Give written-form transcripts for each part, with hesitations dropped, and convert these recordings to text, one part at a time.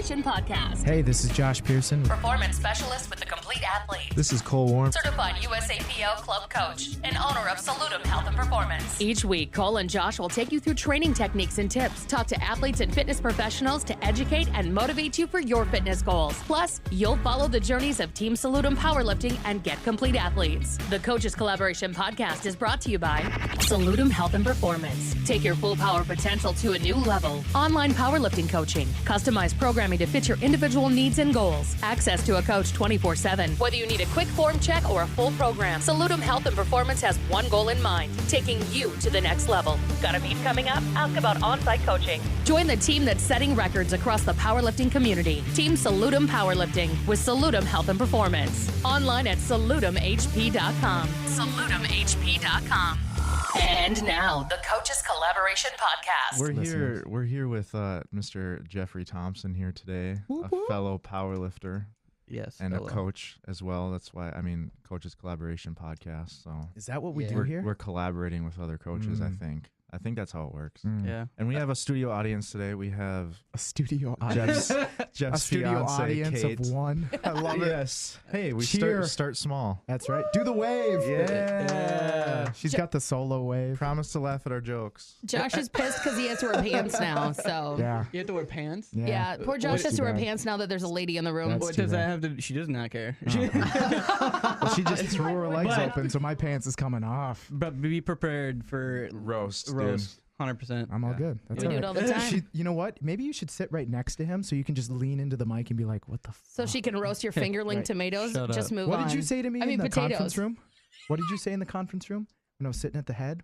Collaboration Podcast. Hey, this is Josh Pearson. Performance specialist with the Complete Athlete. This is Cole Warren. Certified USAPL club coach and owner of Salutum Health and Performance. Each week, Cole and Josh will take you through training techniques and tips, talk to athletes and fitness professionals to educate and motivate you for your fitness goals. Plus, you'll follow the journeys of Team Salutum Powerlifting and get complete athletes. The Coaches Collaboration Podcast is brought to you by Salutum Health and Performance. Take your full power potential to a new level. Online powerlifting coaching. Customized programming to fit your individual needs and goals. Access to a coach 24/7. Whether you need a quick form check or a full program, Salutum Health and Performance has one goal in mind, taking you to the next level. Got a meet coming up? Ask about on-site coaching. Join the team that's setting records across the powerlifting community. Team Salutum Powerlifting with Salutum Health and Performance. Online at salutumhp.com. salutumhp.com. And now, the Coaches Collaboration Podcast. We're here with Mr. Jeffrey Thompson here today, a fellow powerlifter. Yes. And a coach as well. That's why, Coaches Collaboration Podcast. So Is that what we do here? We're collaborating with other coaches, I think. I think that's how it works. Yeah. And we have a studio audience today. We have A studio audience. Jeff's A studio fiance, audience Kate. of one. I love it. Yes. Hey, we Cheer. start small. That's right. Do the wave. Yeah. She's got the solo wave. Promise to laugh at our jokes. Josh is pissed because he has to wear pants now. So Yeah. You have to wear pants? yeah, poor Josh has to wear bad. pants now that there's a lady in the room. That's What too does that bad. have to? She does not care. Well, she just threw her legs But- open, so my pants is coming off. But be prepared for Roast. roast. 100%. I'm all good. That's We all do it right. all the time. You know what? Maybe you should sit right next to him so you can just lean into the mic and be like, "What the fuck?" So she can roast your fingerling Right. tomatoes. Shut Just up. move What on. did you say to me I in mean, the potatoes. conference room? What did you say in the conference room when I was sitting at the head?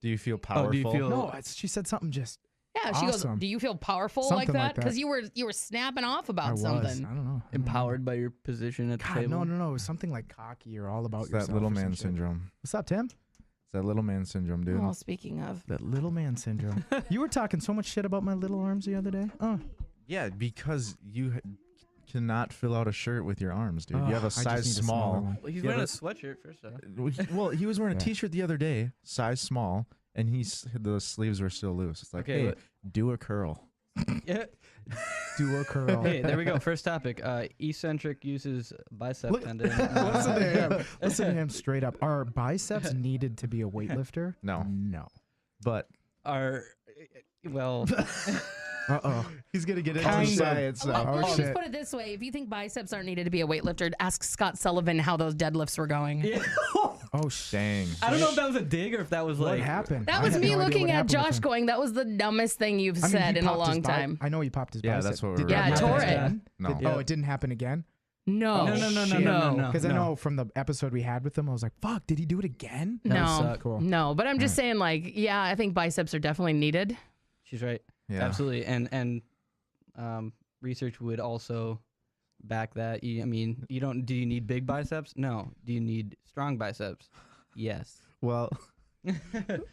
Do you feel powerful? do you feel- No, she said something just. Yeah, she Awesome. goes, "Do you feel powerful Something like like that?" Because that. you were snapping off I about was. something. I don't know. Empowered by your position at the God, table? no. It was something like cocky or all about It's yourself. that little or some man shit. syndrome. What's up, Tim? It's that little man syndrome, dude. Well, speaking of, That little man syndrome. You were talking so much shit about my little arms the other day. Oh, Yeah, because you cannot fill out a shirt with your arms, dude. You have a I just size need a smaller small. one. Well, he's Yeah, wearing a but- sweatshirt, first off. Well, he was wearing a Yeah. t-shirt the other day, size small, and the sleeves were still loose. It's like, Okay, hey, do a curl. Yeah. do a curl. Hey, there we go. First topic. Eccentric uses bicep Look- tendon. Listen to him. Listen to him straight up. Are biceps needed to be a weightlifter? No. No. But Are, well, Uh-oh. he's gonna get Kind into of. science well, now. Oh, let me shit. just put it this way: if you think biceps aren't needed to be a weightlifter, ask Scott Sullivan how those deadlifts were going. Oh, shit. Dang. I don't know if that was a dig or if that was What like. happened? That I was had me no idea looking what at happened with Josh him. going, "That was the dumbest thing you've I mean, said he in a popped his long time." I know he popped his Yeah, bicep. that's what Did we're that Yeah, I happen tore it. again? No. Oh, it didn't happen again? No, No. Because I no. know from the episode we had with him, I was like, fuck, did he do it again? That would No, suck. Cool. no. But I'm just saying, like, yeah, I think biceps are definitely needed. She's right. Yeah. Absolutely. And research would also back that. I mean, do you need big biceps? No. Do you need strong biceps? Yes. Well,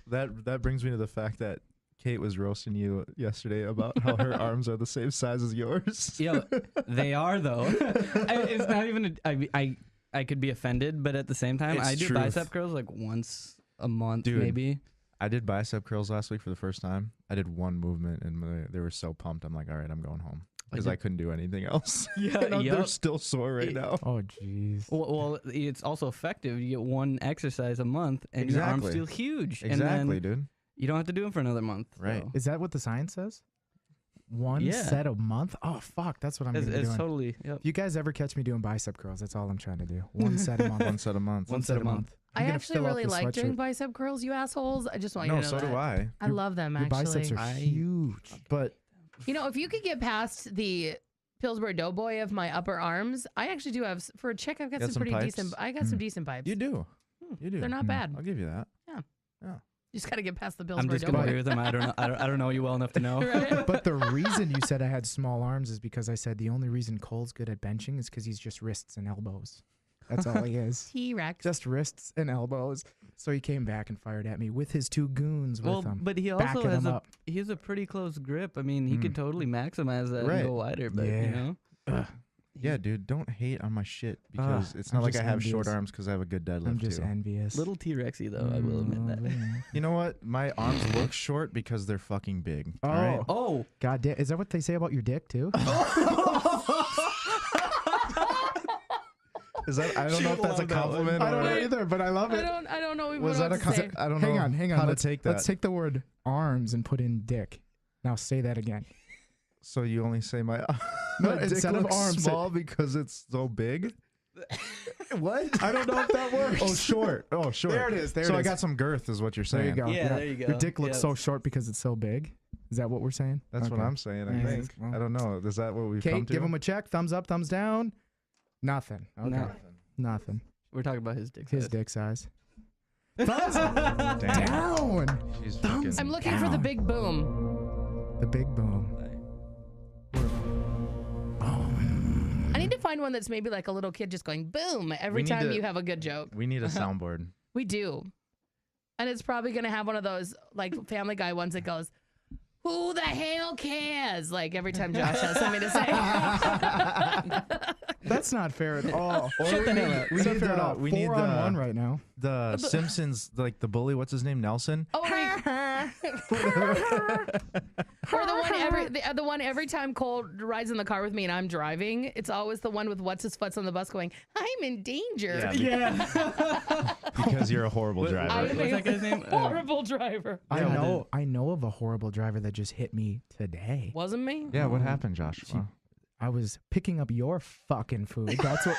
that brings me to the fact that Kate was roasting you yesterday about how her arms are the same size as yours. Yeah, they are though. It's not even. I could be offended, but at the same time, It's I do truth. bicep curls like once a month, Dude. maybe. I did bicep curls last week for the first time. I did one movement, and they were so pumped. I'm like, all right, I'm going home. Because I couldn't do anything else. Yeah, They're yup. still sore right now. Oh, jeez. Well, it's also effective. You get one exercise a month, and your arms Exactly. feel huge. Exactly, and then dude. you don't have to do them for another month. Right. so. Is that what the science says? One Yeah. set a month? Oh, fuck. That's what I'm going to be It's doing. totally. Yep. If you guys ever catch me doing bicep curls, that's all I'm trying to do. One set a month. One set a month. One set a month. I'm I gonna actually fill out really the like doing sweatshirt. bicep curls, you assholes. I just want you No, to know so that. do I. I love them, Your actually. biceps are huge. But You know, if you could get past the Pillsbury Doughboy of my upper arms, I actually do have, for a chick, I've got Got some some pretty pipes? decent, I got some decent pipes. you do. You do. They're not bad. I'll give you that. You just got to get past the I'm Pillsbury just gonna Doughboy. agree with them. I don't know you well enough to know. Right? But the reason you said I had small arms is because I said the only reason Cole's good at benching is because he's just wrists and elbows. That's all he is. T-Rex. Just wrists and elbows. So he came back and fired at me with his two goons Well, with him. but he also backing has him up. he has a pretty close grip. I mean, he could totally maximize that Right. and go wider. But Yeah. you know, Yeah, dude, don't hate on my shit because it's not I'm like I just have short envious. arms because I have a good deadlift I'm just too. envious. Little T-Rexy though, I will admit that. You know what? My arms look short because they're fucking big. Oh, All right? Oh, God damn. Is that what they say about your dick, too? Is that? I don't know if that's a compliment I or don't know either, but I love it. I don't know even was what that a to say. compliment? I don't know. Hang on. how Let's to take that. Let's take the word arms and put in dick. Now say that again. So you only say my No, my dick instead of looks arms, small because it's so big. What? I don't know if that works. Oh, short. Oh, short. There it is. There so it I is. got some girth, is what you're There saying. you go. Yeah, there you go. Your dick looks Yes. so short because it's so big. Is that what we're saying? That's what Okay. I'm saying. I Yeah, think. well. I don't know. Is that what we've come Kate, to? give him a check. Thumbs up, thumbs down. Nothing. Okay. No. Nothing. we're talking about his dick. His size. dick size. Thumbs Down. She's Thumbs fucking. I'm looking for the big boom. The big boom. I need to find one that's maybe like a little kid just going boom every need time to- you have a good joke. We need a soundboard. We do. And it's probably going to have one of those like Family Guy ones that goes, who the hell cares? Like every time Josh has something to say. That's not fair at all. Shut the hell up. We need the- the we need 4 on the- 1 right now. The Simpsons, like the bully. What's his name? Nelson. Oh, or the one every time Cole rides in the car with me and I'm driving, it's always the one with what's his futz on the bus going, I'm in danger. Yeah. Because you're a horrible driver. I'm What's a that guy's name? horrible driver. I know of a horrible driver that just hit me today. Wasn't me? Yeah, what happened, Joshua? I was picking up your fucking food. That's what.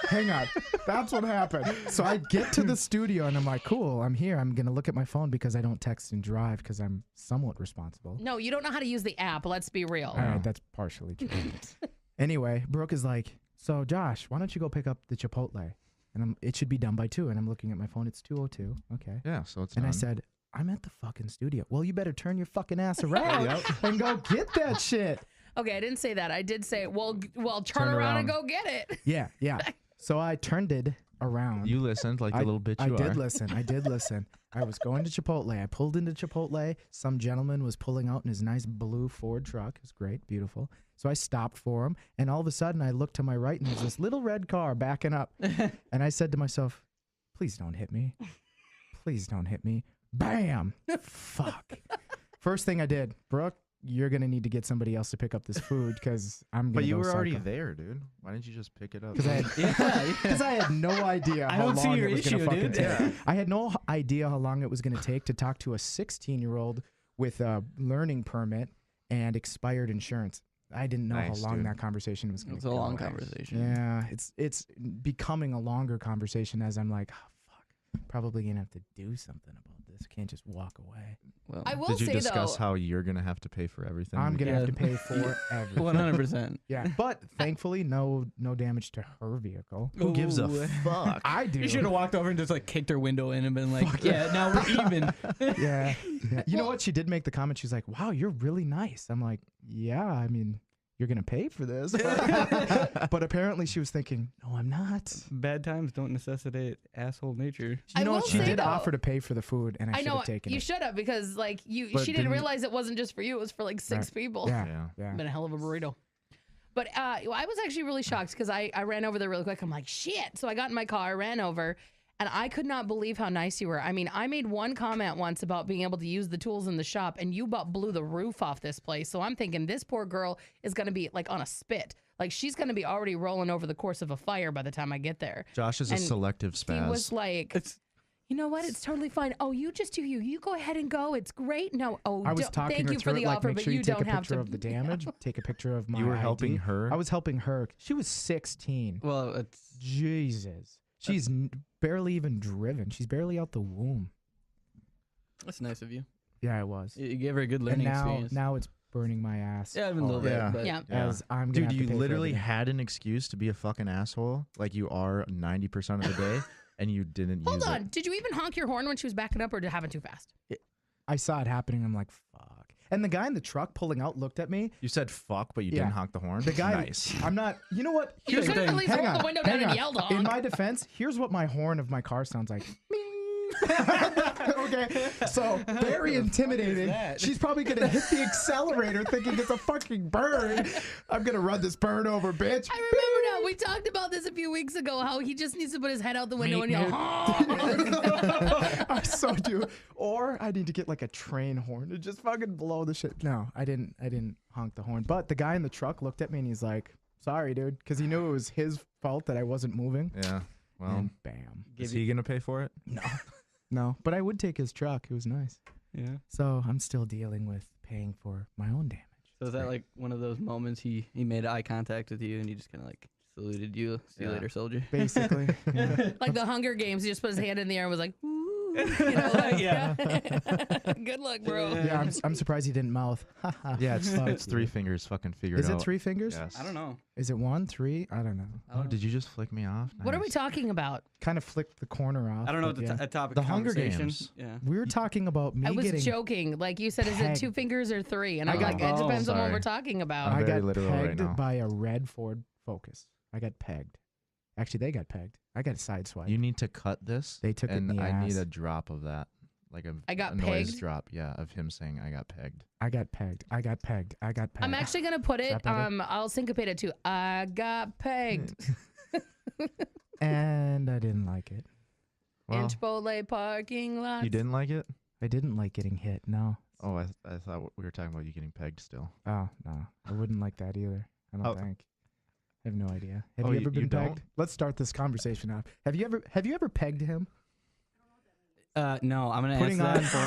Hang on. That's what happened. So I get to the studio and I'm like, cool, I'm here. I'm going to look at my phone because I don't text and drive because I'm somewhat responsible. No, you don't know how to use the app. Let's be real. All right, that's partially true. Anyway, Brooke is like, so Josh, why don't you go pick up the Chipotle? And it should be done by 2. And I'm looking at my phone. It's 2:02. Okay. Yeah, so it's And I done. said, I'm at the fucking studio. Well, you better turn your fucking ass around and go get that shit. Okay, I didn't say that. I did say, well, turn around and go get it. Yeah, yeah. So I turned it around. You listened like the little bitch I you did are. listen. I did listen. I was going to Chipotle. I pulled into Chipotle. Some gentleman was pulling out in his nice blue Ford truck. It was great, beautiful. So I stopped for him, and all of a sudden I looked to my right, and there's this little red car backing up. And I said to myself, please don't hit me. Please don't hit me. Bam! Fuck. First thing I did, Brooke, you're going to need to get somebody else to pick up this food because I'm going to But you go were already psycho. there, dude. Why didn't you just pick it up? Because I had no idea I how don't see long your it was going to issue, fucking dude. take. Yeah. I had no idea how long it was going to take to talk to a 16-year-old with a learning permit and expired insurance. I didn't know Nice, how long dude. that conversation was going It's to a go. long conversation. Yeah, it's becoming a longer conversation as I'm like, oh, fuck, probably going to have to do something about this. Can't just walk away. Well, I will Did you say discuss though, how you're gonna have to pay for everything? I'm going to have Yeah. to pay for everything. 100%. Yeah, but thankfully, no damage to her vehicle. Who gives a Ooh. fuck? I do. You should have walked over and just like kicked her window in and been like, yeah, now we're even. Yeah. You know what? She did make the comment. She's like, wow, you're really nice. I'm like, yeah, I mean, you're going to pay for this. But apparently she was thinking, no, I'm not. Bad times don't necessitate asshole nature. You I know what? will She say, did though- offer to pay for the food, and I I should know have taken you it. should have because like she But didn't didn't- realize it wasn't just for you. It was for like 6 people. Yeah. Yeah. Yeah. Been a hell of a burrito. But I was actually really shocked because I ran over there really quick. I'm like, shit. So I got in my car, ran over, and I could not believe how nice you were. I mean, I made one comment once about being able to use the tools in the shop, and you about blew the roof off this place. So I'm thinking this poor girl is going to be like on a spit. Like she's going to be already rolling over the course of a fire by the time I get there. Josh is a And selective He spaz. was like, It's you know what? It's totally fine. Oh, you just do you. You go ahead and go. It's great. No, oh, I was don't- talking thank her you for through the it, like, offer, make but sure you you take a don't have picture to. of the damage, take a picture of my You were ID. helping her? I was helping her. She was 16. well, it's Jesus. She's barely even driven. She's barely out the womb. that's nice of you. Yeah, it was. You gave her a good And learning now, experience. now it's burning my ass. Yeah, even a little bit. Yeah. But Yeah. Yeah. As I'm gonna Dude, have to you pay for literally everything. had an excuse to be a fucking asshole, like you are 90% of the day, and you didn't Hold use on. it. Did you even honk your horn when she was backing up or did it happen too fast? I saw it happening. I'm like, fuck. And the guy in the truck pulling out looked at me. You said fuck, but you Yeah. didn't honk the horn. The guy, Nice. I'm not, you know what? You Here's could the have at thing. least Hang rolled on, the window down hang and on. yelled In honk. my defense, here's what my horn of my car sounds like. Okay, so very intimidating. that? She's probably gonna hit the accelerator thinking it's a fucking bird. I'm gonna run this bird over, bitch. I remember now. We talked about this a few weeks ago, how he just needs to put his head out the window and yell, I so do. Or I need to get like a train horn to just fucking blow the shit. No, I didn't honk the horn. But the guy in the truck looked at me and he's like, sorry, dude. Because he knew it was his fault that I wasn't moving. Yeah. Well, And bam. is he going to pay for it? No, but I would take his truck. It was nice. Yeah. So I'm still dealing with paying for my own damage. So is that like one of those moments he made eye contact with you and he just kind of like saluted you? See you later, soldier. Basically. Yeah. like the Hunger Games. He just put his hand in the air and was like, ooh. You know, like, Yeah. Good luck, bro. Yeah, I'm surprised he didn't mouth. Yeah, Fuck it's you. 3 fingers. Fucking figure Is it it out. 3 fingers? Yes. I don't know. Is it 1, 3? I don't know. Oh, did you just flick me off? What are we Nice. talking about? Kind of flicked the corner off. I don't know but what yeah. the topic The of Hunger conversation. Games. Yeah. We were talking about me I was getting. joking. Like you said, is it pegged. 2 fingers or 3? And I'm I got- like, it depends on what sorry. we're talking about. I'm I very got literal right pegged now. by a red Ford Focus. I got pegged. Actually, they got pegged. I got a sideswipe. You need to cut this. They took it in and the I need ass. a drop of that. Like I got a noise pegged? drop. Yeah, of him saying I got pegged. I got pegged. I got pegged. I got pegged. I'm actually gonna put Is it. that better? I'll syncopate it too. I got pegged And I didn't like it. in Well, Chipotle parking lot. you didn't like it? I didn't like getting hit. No. Oh, I thought we were talking about you getting pegged still. Oh no. I wouldn't like that either. I don't Oh. think. I have no idea. Have Oh, you you- ever been you don't? pegged? Let's start this conversation off. Have you ever pegged him? No, I'm gonna Putting answer on that for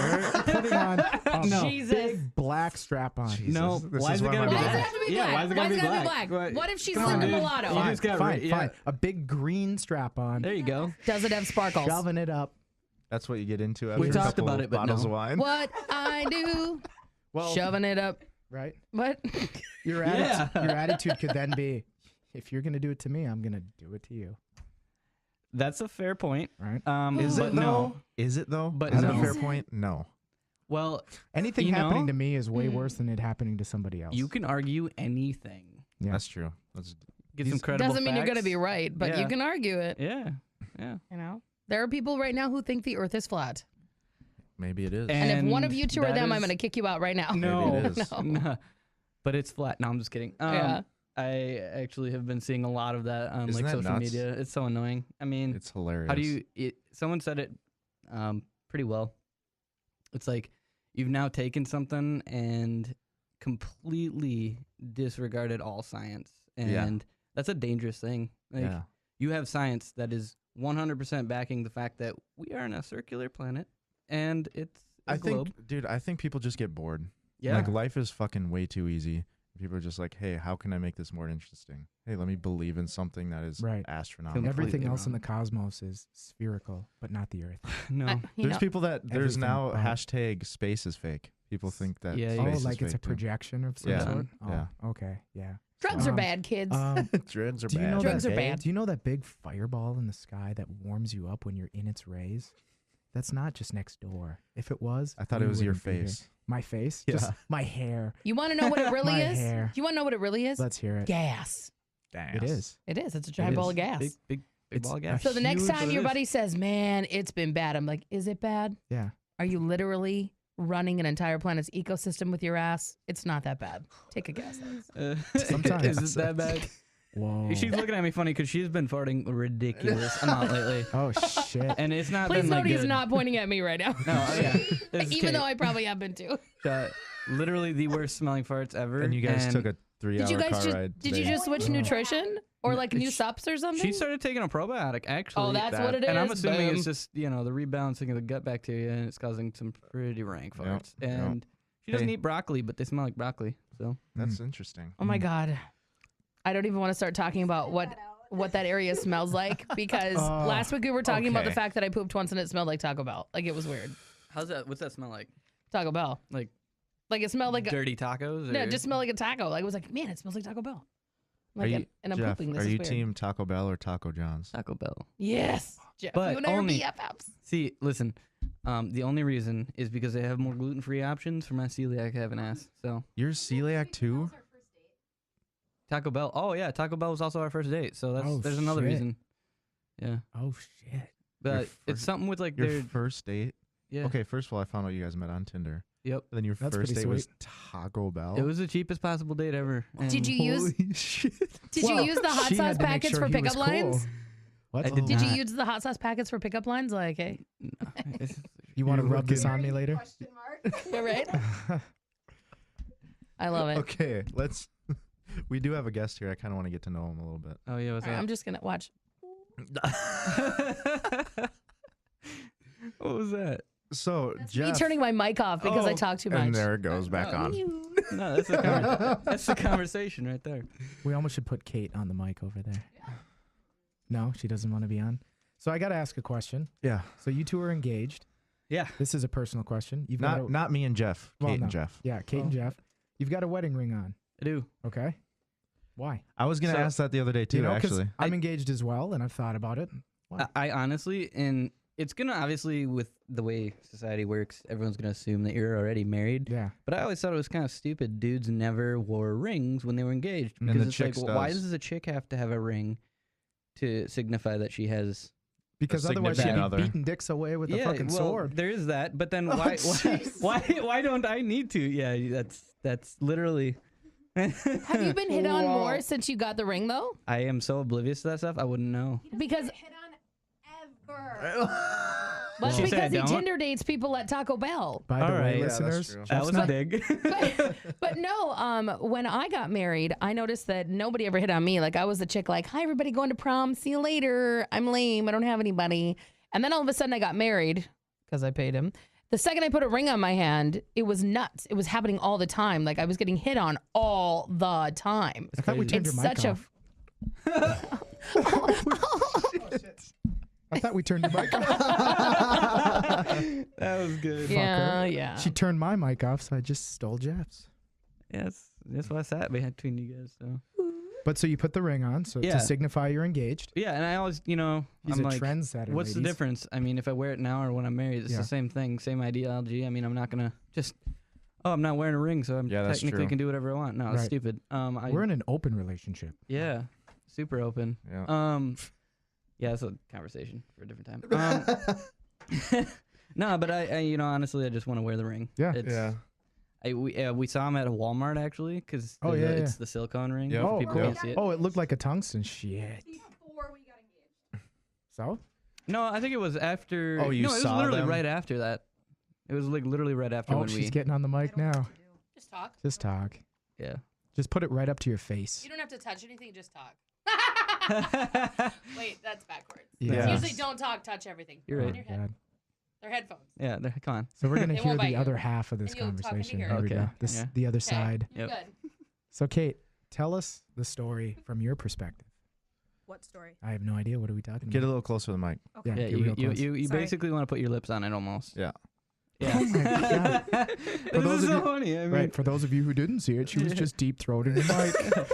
her. putting on a No. Jesus. big black strap on. Jesus. No, This why is is it why gotta my be Why does brother- it have to be Yeah, black? why is it gotta be black? What? What if she's Come on, Linda dude. Mulatto? You just got Fine, yeah. fine. A big green strap on. There you go. Does it have sparkles? Shoving it up. That's what you get into after We a talked couple about it, but bottles no. of wine. What I do, Well, shoving it up. right. What? Your Yeah. your attitude could then be, if you're gonna do it to me, I'm gonna do it to you. That's a fair point. Right. Is but it no. though? Is it though? But is it a no. fair point? No. Well, Anything You happening know? to me is way worse than it happening to somebody else. you can argue anything. Yeah. That's true. That's Get These- some credible Doesn't mean you're facts. gonna be right, but you Yeah. can argue it. Yeah. Yeah. You know, there are people right now who think the Earth is flat, maybe it is. and if one of you two are that them, I'm is- gonna kick you out right now. No, Maybe it is. No. no. But it's flat. No, I'm just kidding. Yeah. I actually have been seeing a lot of that on Isn't like that social nuts? media. It's so annoying. I mean, It's hilarious. how do you? Someone said it pretty well. It's like you've now taken something and completely disregarded all science, and Yeah. that's a dangerous thing. Like Yeah. you have science that is 100% backing the fact that we are on a circular planet, and it's a I globe. think, dude, I think people just get bored. Yeah. Like life is fucking way too easy. People are just like, hey, how can I make this more interesting? Hey, let me believe in something that is Right. astronomical. Completely Everything else in wrong. the cosmos is spherical, but not the Earth. no. You There's know, people that there's Everything now about- hashtag space is fake. People think that Yeah, space yeah. Oh, is like it's a fake, too. projection of some Yeah. sort? Oh, Yeah. okay, yeah. drugs are Um, bad, kids. Drugs are do you know bad. Drugs are that, bad. Do you know that big fireball in the sky that warms you up when you're in its rays? That's not just next door. If it was, I thought we it was your wouldn't be here. face. My face? Yeah. Just my hair. You want to know what it really My is? hair. You want to know what it really is? Let's hear it. Gas. It is. It is. It's a giant ball of gas. Big It's ball of a gas. So the next huge- time your buddy says, "Man, it's been bad," I'm like, "Is it bad? Yeah. Are you literally running an entire planet's ecosystem with your ass? It's not that bad. Take a guess." Sometimes. Is it that bad? Whoa. She's looking at me funny because she's been farting a ridiculous amount lately, Oh shit. and it's not Please been note like he's good. not pointing at me right now. No, yeah. This is Even Kate. though I probably have been too. Literally the worst smelling farts ever. And you guys took a 3-hour Did you guys car just ride. did you today. just switch nutrition or like new sups or something? She started taking a probiotic, actually. Oh, that's what it is. And I'm assuming Boom. it's just, the rebalancing of the gut bacteria, and it's causing some pretty rank Yep, farts. yep. And she doesn't Hey. eat broccoli, but they smell like broccoli. So That's interesting. Oh my god. I don't even want to start talking about what that area smells like because Oh, last week we were talking about the okay. fact that I pooped once and it smelled like Taco Bell. Like it was weird. what's that smell like? Taco Bell. Like Like it smelled like a, dirty tacos? no, or- it just smelled like a taco. Like it was like, man, it smells like Taco Bell. Are Like you, and I'm Jeff, pooping. This are is you weird. team Taco Bell or Taco John's? Taco Bell. Yes. Jeff, But you and I are only- BFFs. See, listen. The only reason is because they have more gluten-free options for my celiac having ass. So You're celiac too? Taco Bell. Oh yeah, Taco Bell was also our first date. So there's another shit. reason. Yeah, Oh shit. but Your it's first- something with like Your their first date? yeah. Okay, first of all, I found out you guys met on Tinder. Yep. And then your That's first pretty date was sweet. Taco Bell. It was the cheapest possible date ever. and- Did you use Holy shit. Did you use the hot She sauce had to make packets sure for he was pickup lines? cool. What? I did Did you not. use the hot sauce packets for pickup lines? Like, hey, You want to You're rub this looking- on me later? you're right. I love it. Okay, let's. We do have a guest here. I kind of want to get to know him a little bit. Oh yeah, what's All right, up? I'm just gonna watch. What was that? So, Me Jeff. turning my mic off because I Oh, talk too much. And there it goes back on. No, that's the conversation right there. We almost should put Kate on the mic over there. No, she doesn't want to be on. So I got to ask a question. Yeah. So you two are engaged. Yeah. This is a personal question. You've got a, Not me and Jeff. Well, Kate no. and Jeff. Yeah, Kate and Jeff. You've got a wedding ring on. I do. Okay. Why? I was gonna So- ask that the other day too. 'cause Actually, I'm engaged as well, and I've thought about it. I honestly, and it's gonna obviously with the way society works, everyone's gonna assume that you're already married. Yeah. But I always thought it was kind of stupid. Dudes never wore rings when they were engaged And because the it's like, chicks well, why does. does a chick have to have a ring to signify that she has? Because otherwise she'd be significant other. beating dicks away with a fucking well, sword. there is that. But then Oh, why jeez. why don't I need to? Yeah, that's literally. Have you been hit on more since you got the ring though? I am so oblivious to that stuff. I wouldn't know. Because hit on ever. well, She said because he don't. Tinder dates people at Taco Bell. By the All way, right. Yeah, that's listeners, true. That Jeff's was a not- dig. But no, when I got married, I noticed that nobody ever hit on me. Like I was the chick like, hi, everybody going to prom. See you later. I'm lame. I don't have anybody. And then all of a sudden I got married because I paid him. The second I put a ring on my hand, it was nuts. It was happening all the time. Like I was getting hit on all the time. I thought we turned It's your mic such off. I thought we turned your mic off. That was good. Yeah, yeah. She turned my mic off, so I just stole Jeff's. Yes, that's what I sat between you guys. So But so you put the ring on, so Yeah. to signify you're engaged. yeah, and I always, He's I'm a like, trendsetter. what's the ladies. difference? I mean, if I wear it now or when I'm married, it's Yeah. the same thing, same ideology. I mean, I'm not gonna just, I'm not wearing a ring, so I'm Yeah, that's technically true. can do whatever I want. No, it's Right. stupid. We're in an open relationship. Yeah, super open. Yeah. Yeah, that's a conversation for a different time. No, but I honestly, I just want to wear the ring. Yeah. Yeah. We saw him at a Walmart actually, because Oh, yeah, it's the silicone ring. Yep. if Oh, people cool. can't see it. Oh, it looked like a tungsten. Shit. Before we got engaged. So? No, I think it was after. Oh, you no, it was saw literally them? right after that. It was like literally right after Oh, when she's we. getting on the mic now. Just talk. Just talk. Yeah. Just put it right up to your face. You don't have to touch anything, just talk. Wait, that's backwards. Yeah. Usually don't talk, touch everything. You're On right. your head. God. They're headphones. Yeah, come on. So we're gonna They hear won't bite the you. other half of this And you'll talk into conversation. here. Here we Okay. go. This Yeah. the other Okay. side. You're Yep. good. So Kate, tell us the story from your perspective. What story? I have no idea. What are we talking Get a about? little closer to the mic. Okay. Yeah, Yeah, get real close. you Sorry. basically want to put your lips on it almost. Yeah. Yeah. Oh my God. This those is of so you- funny. I mean, Right. For those of you who didn't see it, she was just deep throating the mic.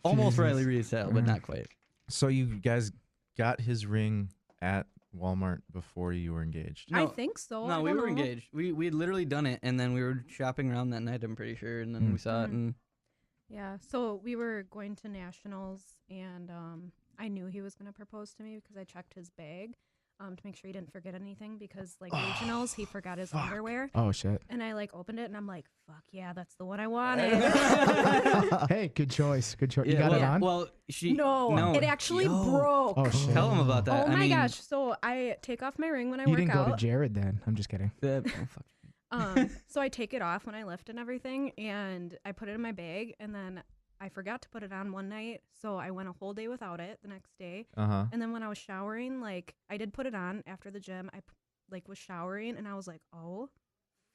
almost Jesus. Riley Reid style, but Yeah. not quite. So you guys got his ring at Walmart before you were engaged. I No, think so. I No, we don't were know. engaged. We had literally done it, and then we were shopping around that night. I'm pretty sure, and then we saw it, and Yeah. So we were going to nationals, and I knew he was gonna propose to me because I checked his bag to make sure he didn't forget anything. Because like regionals, he forgot his underwear, Oh shit. and I like opened it, and I'm like, "Fuck yeah, that's the one I wanted." Hey, good choice. Good choice. You yeah, got well, it on? well, she no, it actually Yo. broke. Oh shit. Tell him about that. Oh I my mean, gosh! So I take off my ring when I You work didn't go out. to Jared then. I'm just kidding. oh, fuck. So I take it off when I lift and everything, and I put it in my bag, and then I forgot to put it on one night, so I went a whole day without it the next day. Uh-huh. And then when I was showering, like I did put it on after the gym. I like was showering, and I was like, "Oh,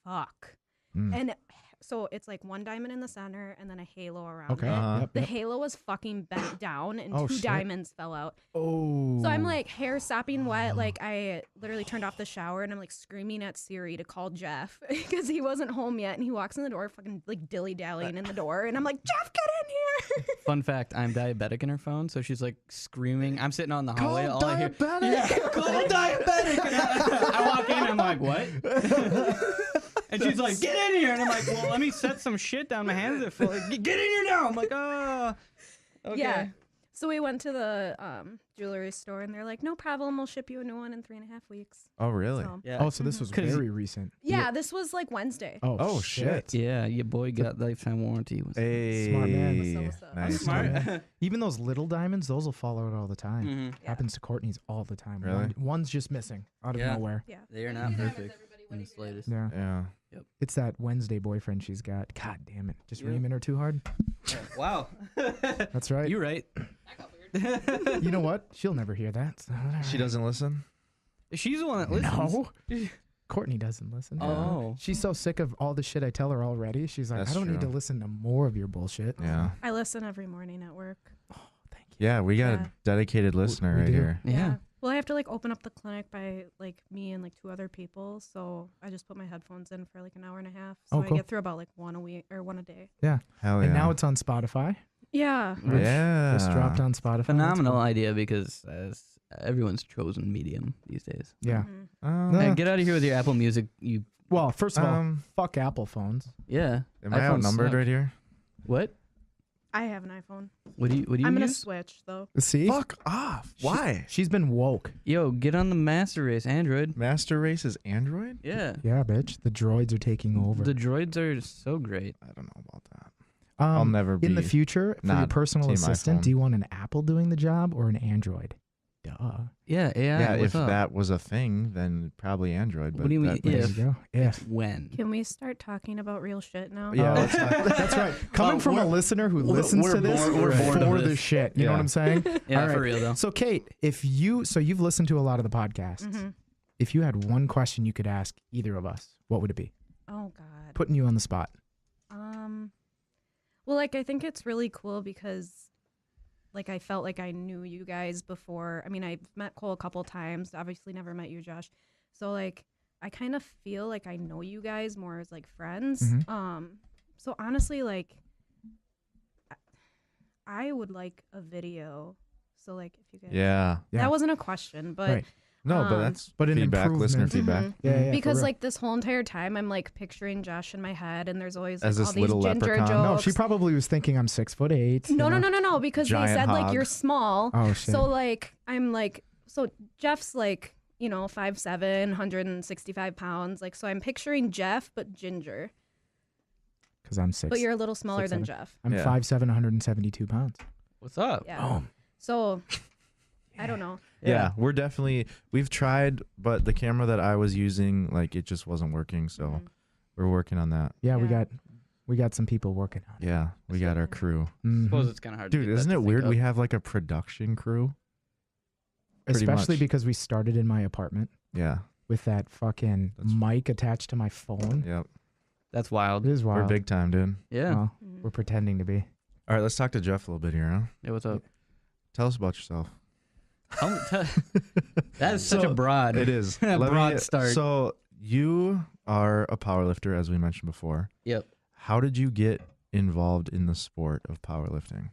fuck!" Mm. And so it's like one diamond in the center, and then a halo around Okay. it. Uh-huh. Yep, The yep. halo was fucking bent down, and Oh, two shit. diamonds fell out. Oh. So I'm like hair sopping wet. Like I literally turned off the shower, and I'm like screaming at Siri to call Jeff because he wasn't home yet. And he walks in the door, fucking like dilly dallying in the door, and I'm like, Jeff, get in here. Fun fact: I'm diabetic in her phone, so she's like screaming. I'm sitting on the hallway. All I hear, diabetic. yeah, call diabetic. And I walk in, I'm like, what? And she's like, get in here. And I'm like, well, let me set some shit down. My hands are full. Like, get in here now. I'm like, oh. Okay. Yeah. So we went to the jewelry store, and they're like, "No problem, we'll ship you a new one in 3.5 weeks." Oh, really? So, Yeah. Oh, so this was 'Cause- very recent. yeah, this was like Wednesday. Oh, shit. Yeah, your boy got lifetime warranty. Hey, Smart man. What's up? Nice. Smart. man. Even those little diamonds, those will fall out all the time. Mhm. Yeah. Happens to Courtney's all the time. Really? One's just missing out of Yeah. nowhere. Yeah. They are not perfect in the slightest. Yeah. Yeah. It's that Wednesday boyfriend she's got. God damn it. Just Yeah. reaming her too hard. Wow. That's right. You're right. You know what? She'll never hear that. so- She doesn't listen. She's the one that listens. No. Courtney doesn't listen. Oh. She's so sick of all the shit I tell her already. She's like, That's I don't need to true. listen to more of your bullshit. Yeah. I listen every morning at work. Thank you. Yeah, we got Yeah. a dedicated listener we right do. here. Yeah. Well, I have to like open up the clinic by like me and like 2 other people. So I just put my headphones in for like an hour and a half. So Oh, I cool. get through about like one a week or one a day. Hell yeah. And now it's on Spotify. Yeah. Just dropped on Spotify. That's Phenomenal cool. idea because everyone's chosen medium these days. Yeah. Mhm. No. Hey, get out of here with your Apple Music. You Well, first of all, Um, fuck Apple phones. yeah. am I iPhones outnumbered suck. right here? What? I have an iPhone. What do you I'm gonna use? switch though. See? Fuck off. Why? She's been woke. Yo, get on the master race, Android. Master Race is Android? Yeah. Yeah, bitch. The droids are taking over. The droids are so great. I don't know about that. I'll Um, never be in the future, for your not personal team assistant, iPhone. do you want an Apple doing the job or an Android? Duh. Yeah, AI. Yeah, if what's up? that was a thing, then probably Android. But What do you mean, that There makes- you go. If. When? Can we start talking about real shit now? Yeah, Oh, let's not- that's right. Coming from a we're- listener who listens we're to this, bored- we're bored of for the this. shit. You know Yeah. what I'm saying? Yeah, All for right. real though. So, Kate, you've listened to a lot of the podcasts. hmm If you had one question you could ask either of us, what would it be? Oh God. Putting you on the spot. Well, like I think it's really cool because, like, I felt like I knew you guys before. I mean, I've met Cole a couple times. Obviously, never met you, Josh. So like, I kind of feel like I know you guys more as like friends. Mhm. So honestly, like, I would like a video. So like, if you guys, Yeah. Yeah. that wasn't a question, but Right. No, but Um, that's But an feedback, listener improvement. feedback. Yeah, yeah, for because real. like this whole entire time, I'm like picturing Josh in my head, and there's always like, As all this these little ginger leprechaun. jokes. No, she probably was thinking I'm 6'8". you No, know? no, because they Giant said like hog. you're small. Oh shit. So like I'm like, so Jeff's like, 5'7", 165 pounds. Like, so I'm picturing Jeff but ginger. Because I'm 6. But you're a little smaller 6'7". than Jeff. I'm Yeah. 5'7", 172 pounds. What's up? Yeah. Oh. So I don't know. Yeah, we've tried, but the camera that I was using, like, it just wasn't working. So Mhm. we're working on that. Yeah, Yeah. we got some people working on it. Yeah, we got our crew. Mhm. Suppose it's kind of hard. to Dude, get that isn't to it sync weird? up. We have like a production crew. pretty Especially much. because we started in my apartment Yeah. with that fucking That's- mic attached to my phone. Yep. That's wild. It is wild. We're big time, dude. Yeah. Well, Mhm. we're pretending to be. All right, let's talk to Jeff a little bit here, huh? Yeah. What's up? Tell us about yourself. That is such a broad. It is. Broad start. So you are a powerlifter, as we mentioned before. Yep. How did you get involved in the sport of powerlifting?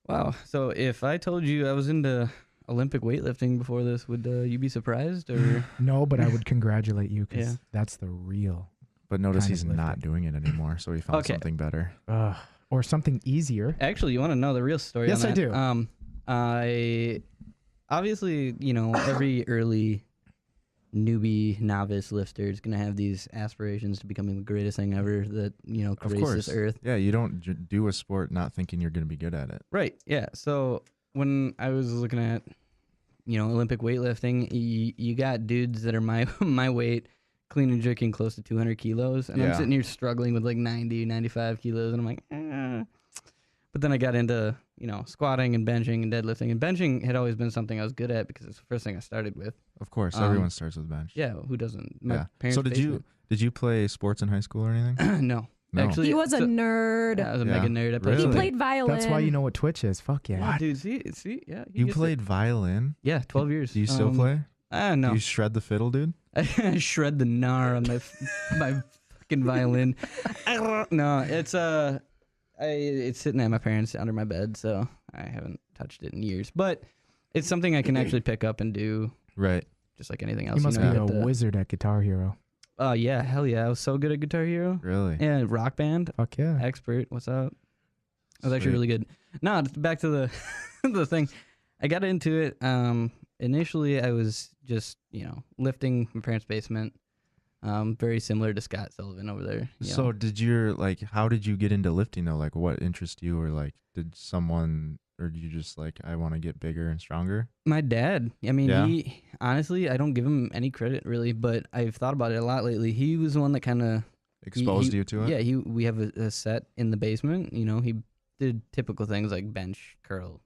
Wow. So if I told you I was into Olympic weightlifting before this, would you be surprised or? No, but I would congratulate you because Yeah. that's the real. But notice Kind of he's not lifting. doing it anymore, so he found Okay. something better. Or something easier. Actually, you want to know the real story? Yes, on I that? do. I obviously, every early newbie novice lifter is gonna have these aspirations to becoming the greatest thing ever that Of grace course. this earth. Yeah, you don't do a sport not thinking you're going to be good at it. Right. Yeah. So when I was looking at, Olympic weightlifting, you got dudes that are my my weight, clean and jerking close to 200 kilos, and I'm Yeah. sitting here struggling with like 90, 95 kilos, and I'm like, eh. But then I got into, squatting and benching and deadlifting, and benching had always been something I was good at because it's the first thing I started with. Of course, Um, everyone starts with bench. Yeah, who doesn't? My Yeah. parents. So did you play sports in high school or anything? No. No. Actually, He was a so- nerd. Yeah, I was a Yeah. mega nerd. I played Really? He played violin. That's why you know what Twitch is. Fuck yeah. Yeah, dude. See, yeah. he You gets it. played violin? Yeah, 12 years. Do you still play? No. Do you shred the fiddle, dude? I shred the gnar on my fucking violin. No, it's it's sitting at my parents' under my bed, so I haven't touched it in years. But it's something I can actually pick up and do, Right. just like anything else. You must I be a have to- wizard at Guitar Hero. Yeah, hell yeah! I was so good at Guitar Hero. Really? Yeah, Rock Band Fuck yeah. expert. What's up? It was actually Sweet. really good. No, back to the the thing. I got into it. Initially, I was just lifting my parents' basement. Very similar to Scott Sullivan over there. So how did you get into lifting though? Like what interested you, or like did someone, or did you just like, I want to get bigger and stronger? My dad. I mean, Yeah. he honestly, I don't give him any credit really, but I've thought about it a lot lately. He was the one that kind of Exposed you to it? Yeah, we have a set in the basement. He did typical things like bench, curl,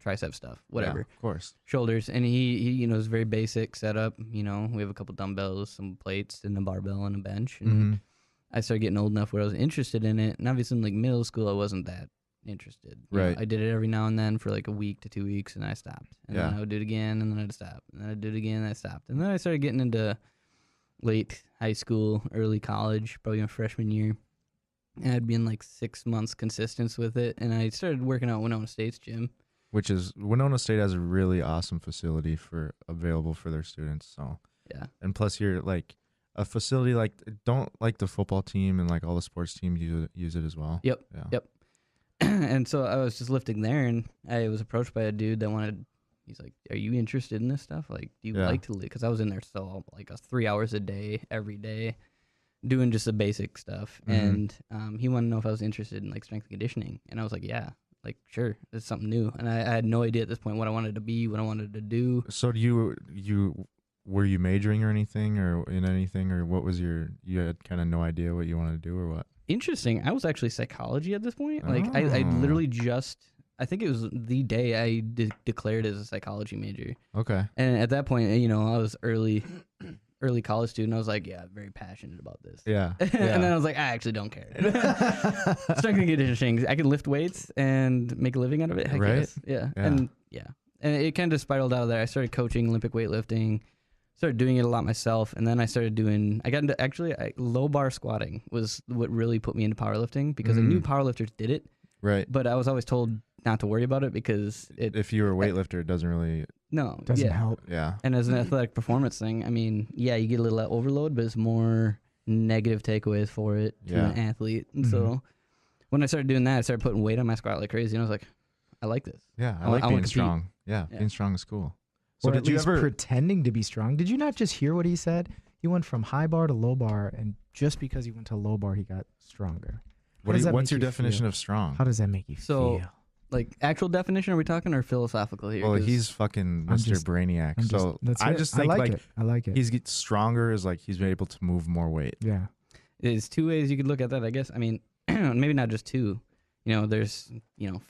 tricep stuff, whatever. Yeah, of course. Shoulders, and he is very basic setup. We have a couple dumbbells, some plates, and a barbell and a bench. And Mm-hmm. I started getting old enough where I was interested in it, and obviously in like middle school I wasn't that interested. Right. I did it every now and then for like a week to 2 weeks, and I stopped. And then Yeah. I would do it again, and then I'd stop, and then I'd do it again, and I stopped. And then I started getting into late high school, early college, probably my freshman year. And I'd been like 6 months consistent with it, and I started working out at Winona State's gym. Which is, Winona State has a really awesome facility available for their students. So Yeah. and plus you're like a facility like, don't like the football team and like all the sports teams use it as well. Yep. Yeah. Yep. And so I was just lifting there, and I was approached by a dude that he's like, "Are you interested in this stuff? Like, do you Yeah. like to lift?" Because I was in there so like 3 hours a day, every day, doing just the basic stuff. Mhm. And he wanted to know if I was interested in like strength and conditioning, and I was like, "Yeah, like sure, it's something new." And I had no idea at this point what I wanted to be, what I wanted to do. So do were you majoring or anything, or in anything, or what was you had kind of no idea what you wanted to do or what? Interesting. I was actually psychology at this point. Like I Oh. literally I think it was the day I declared as a psychology major. Okay. And at that point, I was early college student. I was like, yeah, very passionate about this. Yeah. And then I was like, I actually don't care. Strength and conditioning. I can lift weights and make a living out of it. Heck Right? yes. Yeah. Yeah. And it kind of spiraled out of there. I started coaching Olympic weightlifting, started doing it a lot myself. And then I got into low bar squatting was what really put me into powerlifting, because I knew powerlifters did it, Right. but I was always told not to worry about it because If you're a weightlifter, it doesn't really. Doesn't help. Yeah. And as an athletic performance thing, I mean, yeah, you get a little overload, but it's more negative takeaways for it to Yeah. an athlete. And so when I started doing that, I started putting weight on my squat like crazy, and I was like, I like this. Yeah. I I like wanna being compete. strong. Yeah, Yeah. being strong is cool. So Or did at you least ever? pretending to be strong. Did you not just hear what he said? He went from high bar to low bar, and just because he went to low bar, he got stronger. What's What's your definition of strong? How does that make you So, feel? Like, actual definition, are we talking, or philosophical here? Well, 'Cause he's fucking I'm Mr. just- Brainiac. So that's I it. just think like it. I like it. he's get stronger is like he's been able to move more weight. Yeah. there's two ways you could look at that, I guess. I mean, maybe not just two. There's,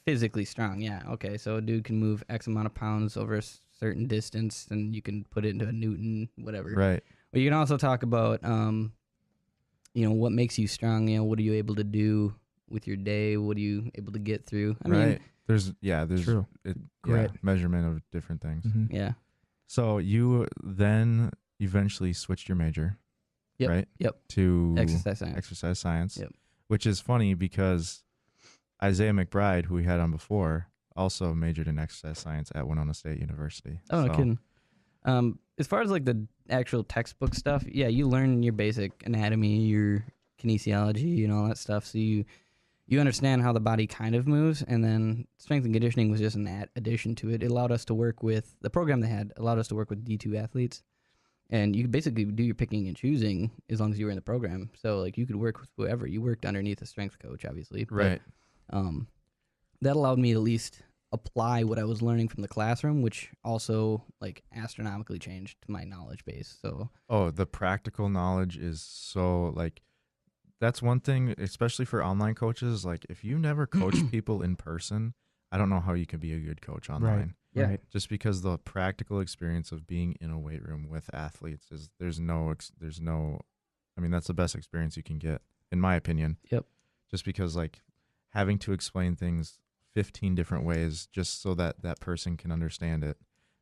physically strong. Yeah, okay. So a dude can move X amount of pounds over a certain distance, and you can put it into a Newton, whatever. Right. Well, you can also talk about, what makes you strong. What are you able to do with your day? What are you able to get through? I mean, There's True. measurement of different things. Mhm. yeah. So you then eventually switched your major, Yep. right? Yep. To Exercise science. Yep. Yep. Which is funny because Isaiah McBride, who we had on before, also majored in exercise science at Winona State University. Oh, no So- kidding. As far as like the actual textbook stuff, yeah, you learn your basic anatomy, your kinesiology, and all that stuff. So you understand how the body kind of moves, and then strength and conditioning was just an addition to it. It allowed us to work with the program they had allowed us to work with D2 athletes, and you could basically do your picking and choosing as long as you were in the program. So like you could work with whoever. You worked underneath a strength coach, obviously, but, Right. that allowed me to at least apply what I was learning from the classroom, which also like astronomically changed my knowledge base. So Oh, the practical knowledge is so like, that's one thing, especially for online coaches. Like if you never coach people in person, I don't know how you can be a good coach online. Yeah. Right. Just because the practical experience of being in a weight room with athletes is there's no, I mean, that's the best experience you can get, in my opinion. Yep. Just because like having to explain things 15 different ways just so that that person can understand it,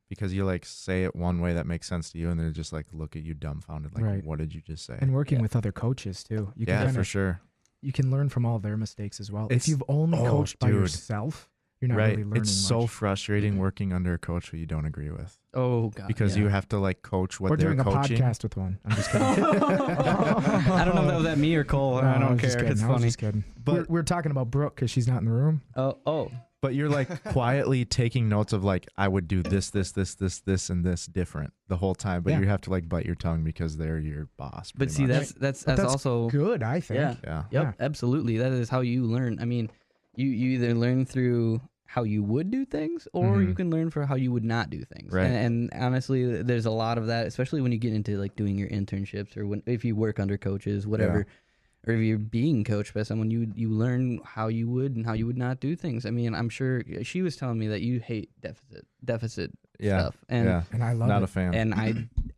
because you like say it one way that makes sense to you and they just like look at you dumbfounded like, Right. what did you just say? And working with other coaches too. You can Yeah, kinda- for sure. You can learn from all their mistakes as well. It's- if you've only oh, coached by dude. yourself, You're not Right. really learning It's so much. frustrating working under a coach who you don't agree with Oh god. because yeah. you have to like coach what We're they're doing a coaching. podcast with one. I'm just kidding. I don't know if that was at me or Cole. No, I I don't was just care. kidding. It's I was funny. just kidding. But- We're talking about Brooke because she's not in the room. Oh. But you're like quietly taking notes of like, I would do this, and this different the whole time. But Yeah. you have to like bite your tongue because they're your boss. But pretty see, much. that's But that's also good, I think. yeah. yeah. Yep, absolutely. That is how you learn. I mean, you either learn through how you would do things, or you can learn for how you would not do things. Right. And honestly, there's a lot of that, especially when you get into like doing your internships or if you work under coaches, whatever. Or if you're being coached by someone, you learn how you would and how you would not do things. I mean, I'm sure she was telling me that you hate deficit stuff, and And I love Not it. a fan. and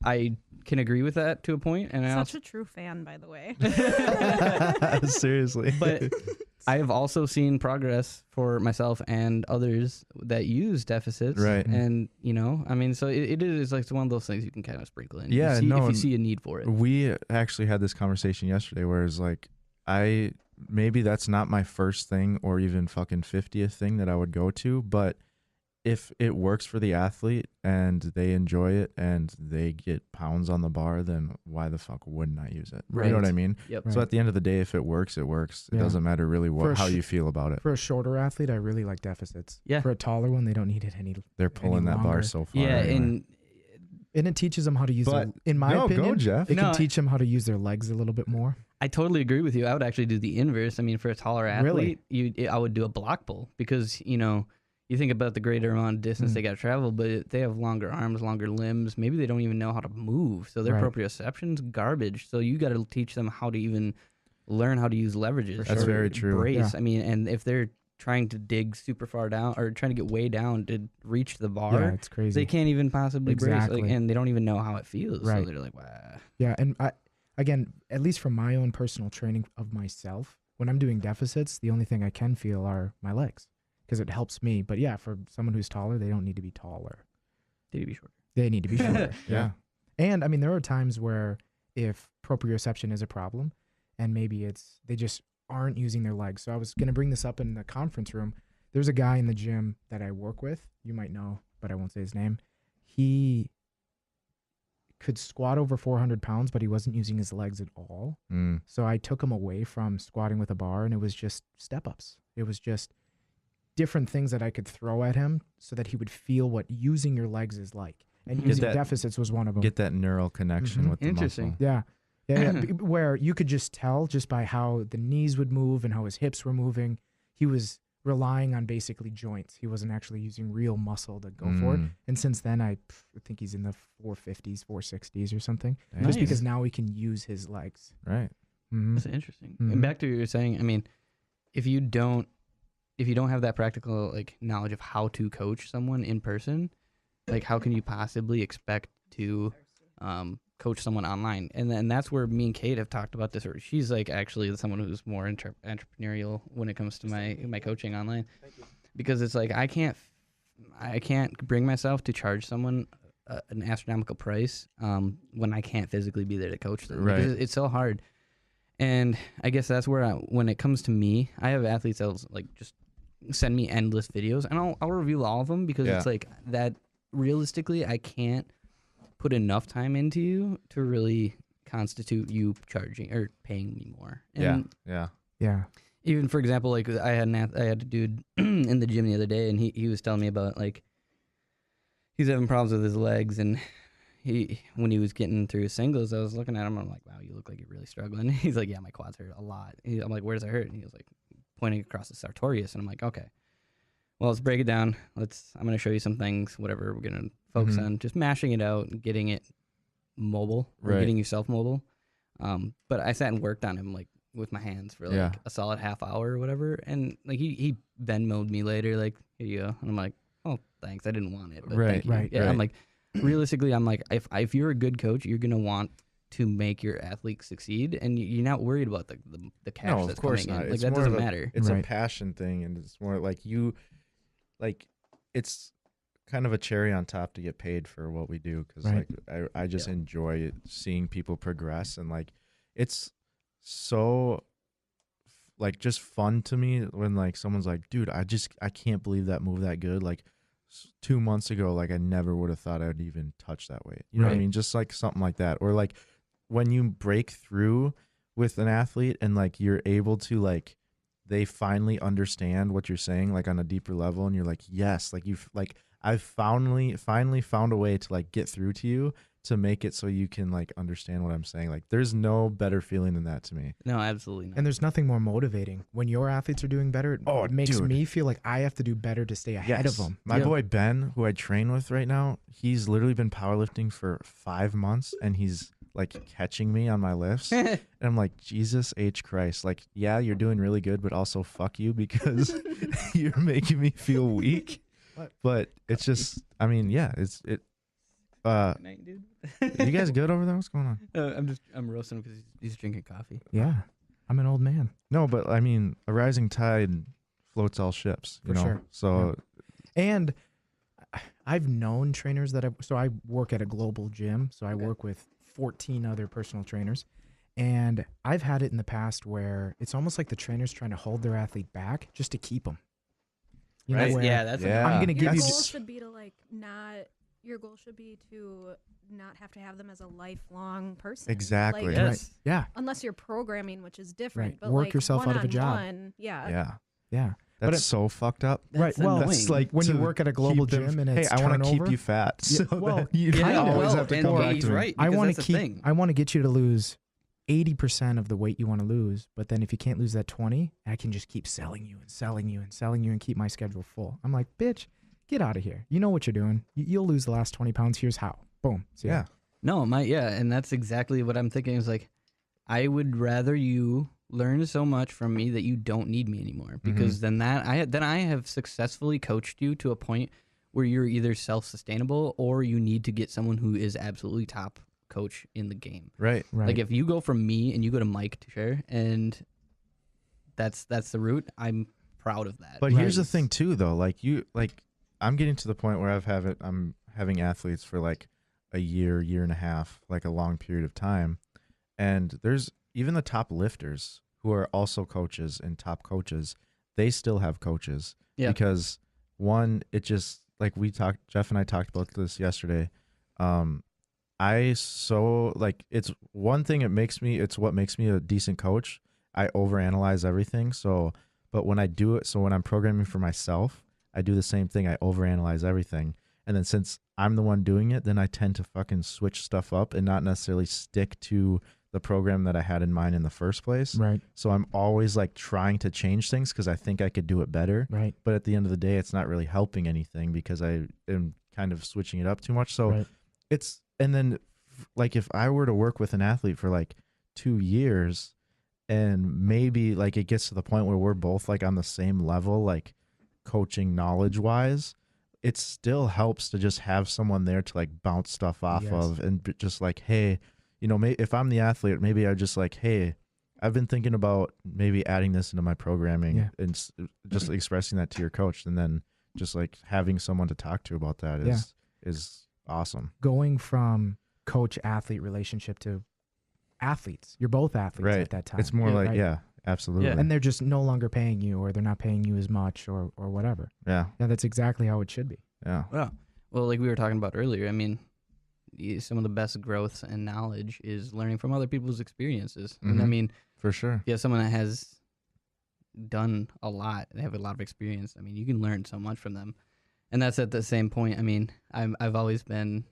I can agree with that to a point. And I Such a true fan, by the way. Seriously. But I have also seen progress for myself and others that use deficits. Right. And, I mean, so it is like it's one of those things you can kind of sprinkle in. Yeah, if no, you see a need for it. We actually had this conversation yesterday where it's like, maybe that's not my first thing or even fucking 50th thing that I would go to, but if it works for the athlete and they enjoy it and they get pounds on the bar, then why the fuck wouldn't I use it? You know what I mean? Yep. Right. So at the end of the day, if it works, it works. It Yeah. doesn't matter really For how sh- you feel about it. For a shorter athlete, I really like deficits. Yeah. For a taller one, they don't need it any. They're pulling that bar longer. so far. Yeah, anyway. And it teaches them how to use But- their, in my No, go, opinion, Jeff. it No, can teach them how to use their legs a little bit more. I totally agree with you. I would actually do the inverse. I mean, for a taller athlete, I would do a block pull because, you think about the greater amount of distance they got to travel, but they have longer arms, longer limbs. Maybe they don't even know how to move. So their Right. proprioception's garbage. So you got to teach them how to even learn how to use leverages. That's or very true. Brace. Yeah. I mean, and if they're trying to dig super far down or trying to get way down to reach the bar, Yeah, it's crazy. they can't even possibly brace. Exactly. And they don't even know how it feels. Right. So they're like, wow. Yeah, and again, at least from my own personal training of myself, when I'm doing deficits, the only thing I can feel are my legs because it helps me. But yeah, for someone who's taller, they don't need to be taller. Did he be short? They need to be shorter. Yeah. And I mean, there are times where if proprioception is a problem and maybe they just aren't using their legs. So I was going to bring this up in the conference room. There's a guy in the gym that I work with. You might know, but I won't say his name. He could squat over 400 pounds, but he wasn't using his legs at all. Mm. So I took him away from squatting with a bar, and it was just step ups. It was just different things that I could throw at him so that he would feel what using your legs is like. And Get using that- deficits was one of them. Get that neural connection Mhm. with the Interesting. muscle. Yeah. Where you could just tell just by how the knees would move and how his hips were moving. He was relying on basically joints. He wasn't actually using real muscle to go for it. Mm. And since then, I think he's in the 450s, 460s or something. Nice. Just because now he can use his legs. Right. Mhm. That's interesting. Mhm. And back to what you were saying, I mean, if you don't have that practical like knowledge of how to coach someone in person, like how can you possibly expect to coach someone online? And then that's where me and Kate have talked about this. Or she's like actually someone who's more entrepreneurial when it comes to my coaching online, because it's like I can't bring myself to charge someone an astronomical price when I can't physically be there to coach them. Right. Because it's so hard. And I guess that's where when it comes to me, I have athletes that'll like just send me endless videos, and I'll review all of them because Yeah. it's like that. Realistically, I can't put enough time into you to really constitute you charging or paying me more. And Yeah. Yeah. even for example, like I had a dude in the gym the other day, and he was telling me about like he's having problems with his legs, and when he was getting through his singles, I was looking at him, I'm like, wow, you look like you're really struggling. He's like, yeah, my quads hurt a lot. I'm like, where does it hurt? And he was like pointing across the sartorius, and I'm like, okay, well, let's break it down. I'm going to show you some things, whatever we're going to focus Mhm. on, just mashing it out and getting it mobile, or Right. getting yourself mobile. But I sat and worked on him like with my hands for like Yeah. a solid half hour or whatever. And like he Venmo'd me later, like, here you go. And I'm like, oh, thanks. I didn't want it. But Right, thank you. right, Yeah, I'm right. like, realistically, I'm like, if you're a good coach, you're going to want to make your athlete succeed, and you're not worried about the cash No, that's of course coming not. in. Like It's that more doesn't of a- matter. It's a Right. passion thing, and it's more like it's kind of a cherry on top to get paid for what we do, because Right. like I just enjoy seeing people progress, and like it's so like just fun to me when like someone's like, dude, I can't believe that move that good. Like 2 months ago, like I never would have thought I'd even touch that weight. You know what I Right. mean? Just like something like that. Or like when you break through with an athlete and like you're able to like, they finally understand what you're saying like on a deeper level, and you're like, yes, like you've like I've finally found a way to like get through to you to make it so you can like understand what I'm saying. Like there's no better feeling than that to me. No, absolutely not. And there's nothing more motivating when your athletes are doing better. Oh, It makes dude. me feel like I have to do better to stay ahead of them. My boy Ben, who I train with right now, he's literally been powerlifting for 5 months, and he's like catching me on my lifts. And I'm like, Jesus H. Christ. Like, yeah, you're doing really good, but also fuck you because you're making me feel weak. But it's just, I mean, yeah, Good night, dude. you guys good over there? What's going on? I'm roasting him because he's drinking coffee. Yeah, I'm an old man. No, but I mean, a rising tide floats all ships, you For know? sure. So, And I've known trainers that I work at a global gym, so I work with 14 other personal trainers. And I've had it in the past where it's almost like the trainer's trying to hold their athlete back just to keep them. You know, Right. where Yeah, that's Yeah. I'm going to Your give you goal this. should be to like not. Your goal should be to not have to have them as a lifelong person. Exactly. Like, Right. yes. Yeah, unless you're programming, which is different. Right. But Work like yourself out of a job. one-on-one, Yeah. yeah. yeah. That's But it- so fucked up. Right. Well, annoying. That's like when you to work at a global keep them- gym and hey, it's I want to keep turnover. you fat, Yeah, so well, that you I don't know. always Well, have to and come back he's to me. right. I because want that's to the keep. thing. I want to get you to lose 80% of the weight you want to lose, but then if you can't lose that 20, I can just keep selling you and selling you and selling you and keep my schedule full. I'm like, bitch, get out of here. You know what you're doing. You'll lose the last 20 pounds. Here's how. Boom. See ya. Yeah. No, and that's exactly what I'm thinking. Is like, I would rather you learn so much from me that you don't need me anymore, because then I have successfully coached you to a point where you're either self-sustainable or you need to get someone who is absolutely top coach in the game. Right. Right. Like if you go from me and you go to Mike to share, and that's the route, I'm proud of that. But here's the Right. thing too, though. Like I'm getting to the point where I'm having athletes for like a year and a half, like a long period of time. And there's even the top lifters who are also coaches and top coaches, they still have coaches. Yeah. Because one, it just like Jeff and I talked about this yesterday. It's one thing it's what makes me a decent coach. I overanalyze everything. But when I do it, so when I'm programming for myself, I do the same thing. I overanalyze everything. And then since I'm the one doing it, then I tend to fucking switch stuff up and not necessarily stick to the program that I had in mind in the first place. Right. So I'm always like trying to change things because I think I could do it better. Right. But at the end of the day, it's not really helping anything because I am kind of switching it up too much. So Right. and then like if I were to work with an athlete for like 2 years and maybe like it gets to the point where we're both like on the same level, like coaching knowledge wise, it still helps to just have someone there to like bounce stuff off Yes. of and just like, hey, you know, if I'm the athlete, maybe I just like, hey, I've been thinking about maybe adding this into my programming Yeah. and just expressing that to your coach, and then just like having someone to talk to about that is awesome. Going from coach-athlete relationship to athletes. You're both athletes Right. at that time. It's more Yeah. like, Right. yeah, absolutely. Yeah. And they're just no longer paying you, or they're not paying you as much, or whatever. Yeah. Yeah, that's exactly how it should be. Yeah. Well, like we were talking about earlier, I mean, some of the best growth and knowledge is learning from other people's experiences. And I Mhm. mean, For sure. if you have someone that has done a lot, they have a lot of experience, I mean, you can learn so much from them. And that's at the same point. I mean, I've always been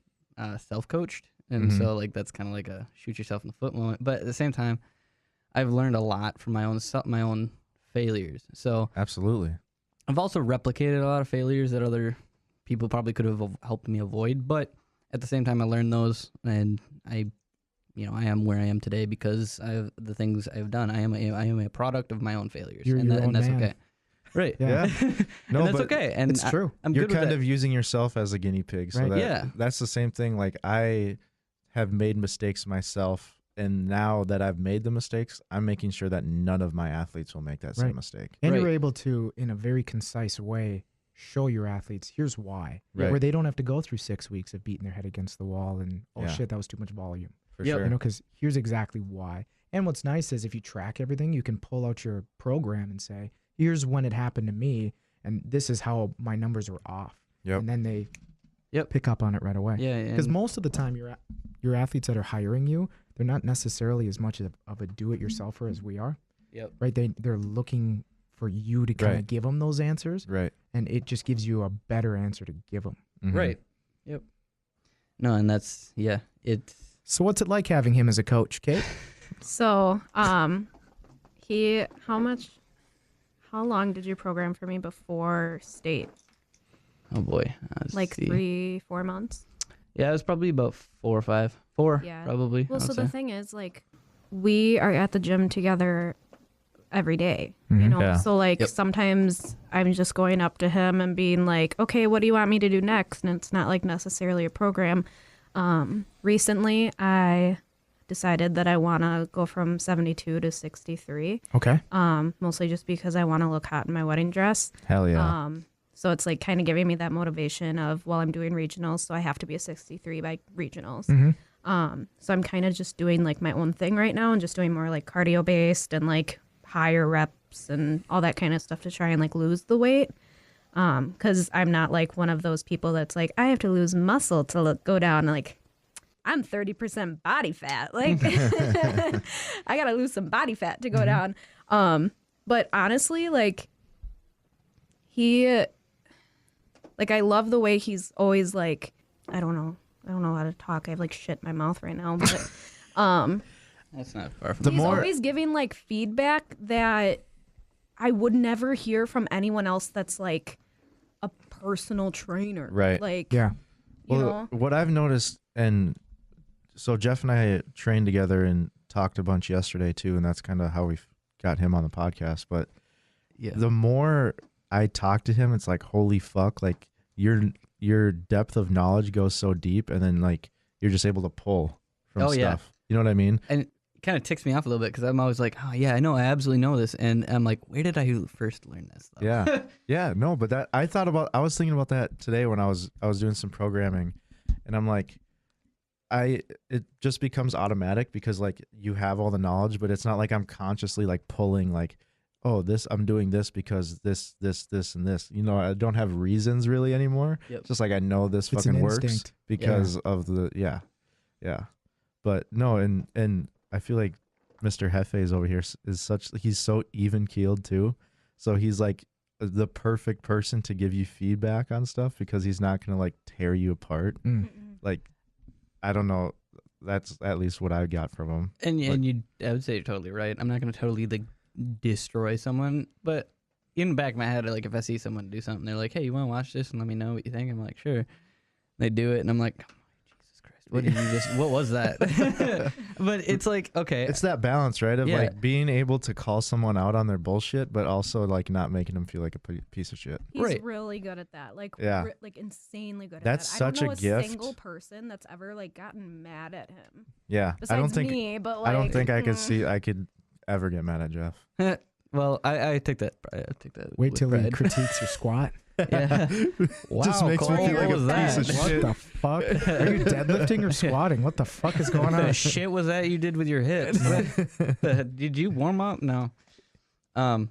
self-coached, and Mhm. so like that's kind of like a shoot yourself in the foot moment. But at the same time, I've learned a lot from my own failures. So Absolutely. I've also replicated a lot of failures that other people probably could have helped me avoid. But at the same time, I learned those, and I am where I am today because of the things I've done. I am a product of my own failures, You're your own and that's man. okay. Right. Yeah. No, and that's but okay. And It's true. I'm you're good kind with of using yourself as a guinea pig. So Right. that, Yeah. that's the same thing. Like I have made mistakes myself, and now that I've made the mistakes, I'm making sure that none of my athletes will make that same Right. mistake. And you're Right. able to, in a very concise way, show your athletes, here's why. Right. Where they don't have to go through 6 weeks of beating their head against the wall and, oh Yeah. shit, that was too much volume. For Yep. sure. You know, because here's exactly why. And what's nice is if you track everything, you can pull out your program and say, here's when it happened to me, and this is how my numbers were off. Yep. And then they Yep. pick up on it right away. Yeah. Because most of the time, your athletes that are hiring you, they're not necessarily as much of a do-it-yourselfer as we are. Yep. Right? They're looking for you to kind of Right. give them those answers, Right. and it just gives you a better answer to give them. Mhm. Right. Yep. No, and that's it's So what's it like having him as a coach, Kate? So, how long did you program for me before state? oh boy. Let's Like see. 3-4 months? Yeah, it was probably about 4 or 5. 4 Yeah. probably. Well, I so would the say. thing is, like, we are at the gym together every day, you Mhm. know? Yeah. So, like, Yep. sometimes I'm just going up to him and being like, okay, what do you want me to do next? And it's not, like, necessarily a program. Recently, I decided that I want to go from 72 to 63, Okay. mostly just because I want to look hot in my wedding dress. Hell yeah. So it's like kind of giving me that motivation of, well, I'm doing regionals, so I have to be a 63 by regionals. Mm-hmm. So I'm kind of just doing like my own thing right now and just doing more like cardio based and like higher reps and all that kind of stuff to try and like lose the weight. Because I'm not like one of those people that's like, I have to lose muscle to go down. Like, I'm 30% body fat. Like, I got to lose some body fat to go down. But honestly, like, I love the way he's always like, I don't know how to talk. I have like shit in my mouth right now, but That's not far from The he's more- always giving like feedback that I would never hear from anyone else that's like a personal trainer. Right. Like, Yeah. you Well, know, what I've noticed, and so Jeff and I trained together and talked a bunch yesterday too, and that's kind of how we got him on the podcast. But Yeah. the more I talk to him, it's like, holy fuck, like your depth of knowledge goes so deep, and then like you're just able to pull from Oh, yeah. stuff. You know what I mean? And it kind of ticks me off a little bit because I'm always like, oh yeah, I know, I absolutely know this, and I'm like, where did I first learn this? Though? Yeah. Yeah, no, but that I was thinking about that today when I was doing some programming, and I'm like, it just becomes automatic because like you have all the knowledge, but it's not like I'm consciously like pulling like, oh, I'm doing this because this, and this. You know, I don't have reasons really anymore. Yep. It's just like I know this It's an fucking works instinct. because of the yeah. But no, and I feel like Mr. Hefe's over here he's so even keeled too. So he's like the perfect person to give you feedback on stuff because he's not gonna like tear you apart. Like, I don't know. That's at least what I got from him. And I would say you're totally right. I'm not going to totally like destroy someone, but in the back of my head, like if I see someone do something, they're like, "Hey, you want to watch this and let me know what you think?" I'm like, "Sure." They do it, and I'm like, "Jesus Christ, what did you just? What was that?" But it's like, okay, It's that balance, right? Of Yeah. like being able to call someone out on their bullshit, but also like not making them feel like a piece of shit. he's right. really good at that. Like, Yeah. like insanely good That's at that. such I a don't know a gift. single person that's ever like gotten mad at him. Yeah, Besides I don't think me, but like, I don't think I could ever get mad at Jeff. well, I take that. I take that. Wait with till he pride. critiques your squat. Yeah. Wow, Just makes me Cole, feel like what a was piece that? of What shit. the fuck? Are you deadlifting or squatting? What the fuck is going What on? the shit was that you did with your hips? Did you warm up? No. No,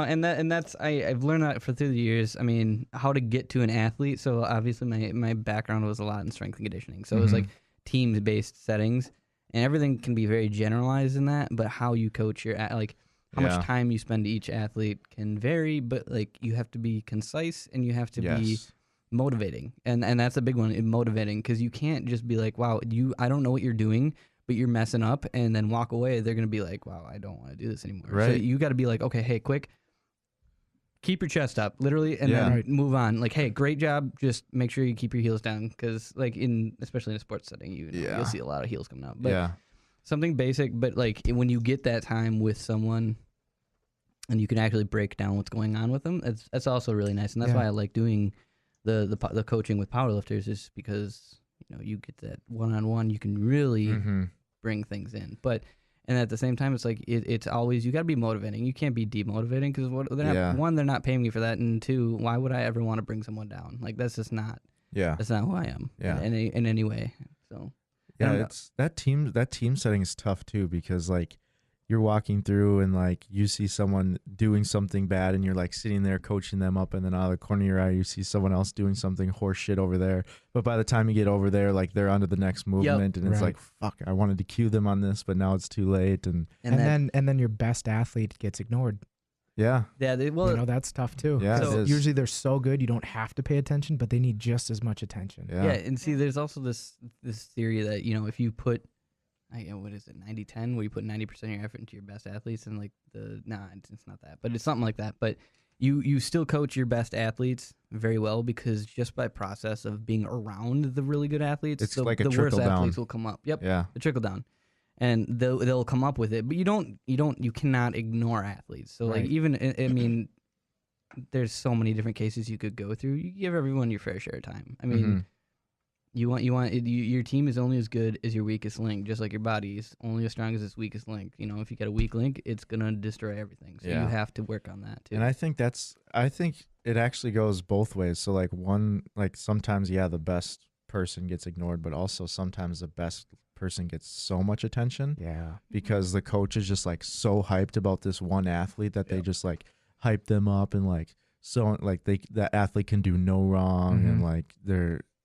and that's I've learned that through the years. I mean, how to get to an athlete. So obviously my background was a lot in strength and conditioning. So it was like teams based settings, and everything can be very generalized in that. But how you coach your like how Yeah. much time you spend to each athlete can vary. But like you have to be concise and you have to be Yes. motivating, and that's a big one in motivating, because you can't just be like, wow, I don't know what you're doing, but you're messing up, and then walk away. They're gonna be like, wow, I don't want to do this anymore. So Right. you got to be like, okay, hey, quick, keep your chest up, literally, and Yeah. then Right. move on. Like, hey, great job, just make sure you keep your heels down, because like especially in a sports setting, Yeah. you'll see a lot of heels coming out. But Yeah. something basic, but like when you get that time with someone and you can actually break down what's going on with them, that's also really nice. And that's Yeah. why I like doing the coaching with powerlifters, is because you get that one-on-one, you can really Mhm. bring things in. And at the same time, it's like it's always, you got to be motivating. You can't be demotivating, because they're not paying me for that, and two, why would I ever want to bring someone down? Like, that's just not Yeah. that's not who I am. Yeah. in any way. So Yeah, I don't know. it's that team setting is tough too, because like you're walking through and like you see someone doing something bad and you're like sitting there coaching them up, and then out of the corner of your eye you see someone else doing something horse shit over there. But by the time you get over there, like they're onto the next movement, and it's Right. like, fuck, I wanted to cue them on this, but now it's too late. And then your best athlete gets ignored. yeah, You know, that's tough too. Yeah, So it is. usually they're so good you don't have to pay attention, but they need just as much attention. yeah, Yeah, and see, there's also this theory that, you know, if you put, what is it, 90-10, where you put 90% of your effort into your best athletes, and like it's not that, but it's something like that. But you still coach your best athletes very well, because just by process of being around the really good athletes, It's the, like a the worst trickle down. athletes will come up. Yep, yeah. the trickle down, and they'll come up with it. But you cannot ignore athletes. So like Right. even I mean, there's so many different cases you could go through. You give everyone your fair share of time. I mean. Mhm. Your team is only as good as your weakest link, just like your body is only as strong as its weakest link. You know, if you got a weak link, it's gonna destroy everything. So Yeah. you have to work on that too. And I think it actually goes both ways. So like sometimes, yeah, the best person gets ignored, but also sometimes the best person gets so much attention Yeah. because the coach is just like so hyped about this one athlete that they just like hype them up, and like, so like that athlete can do no wrong. Mhm. And like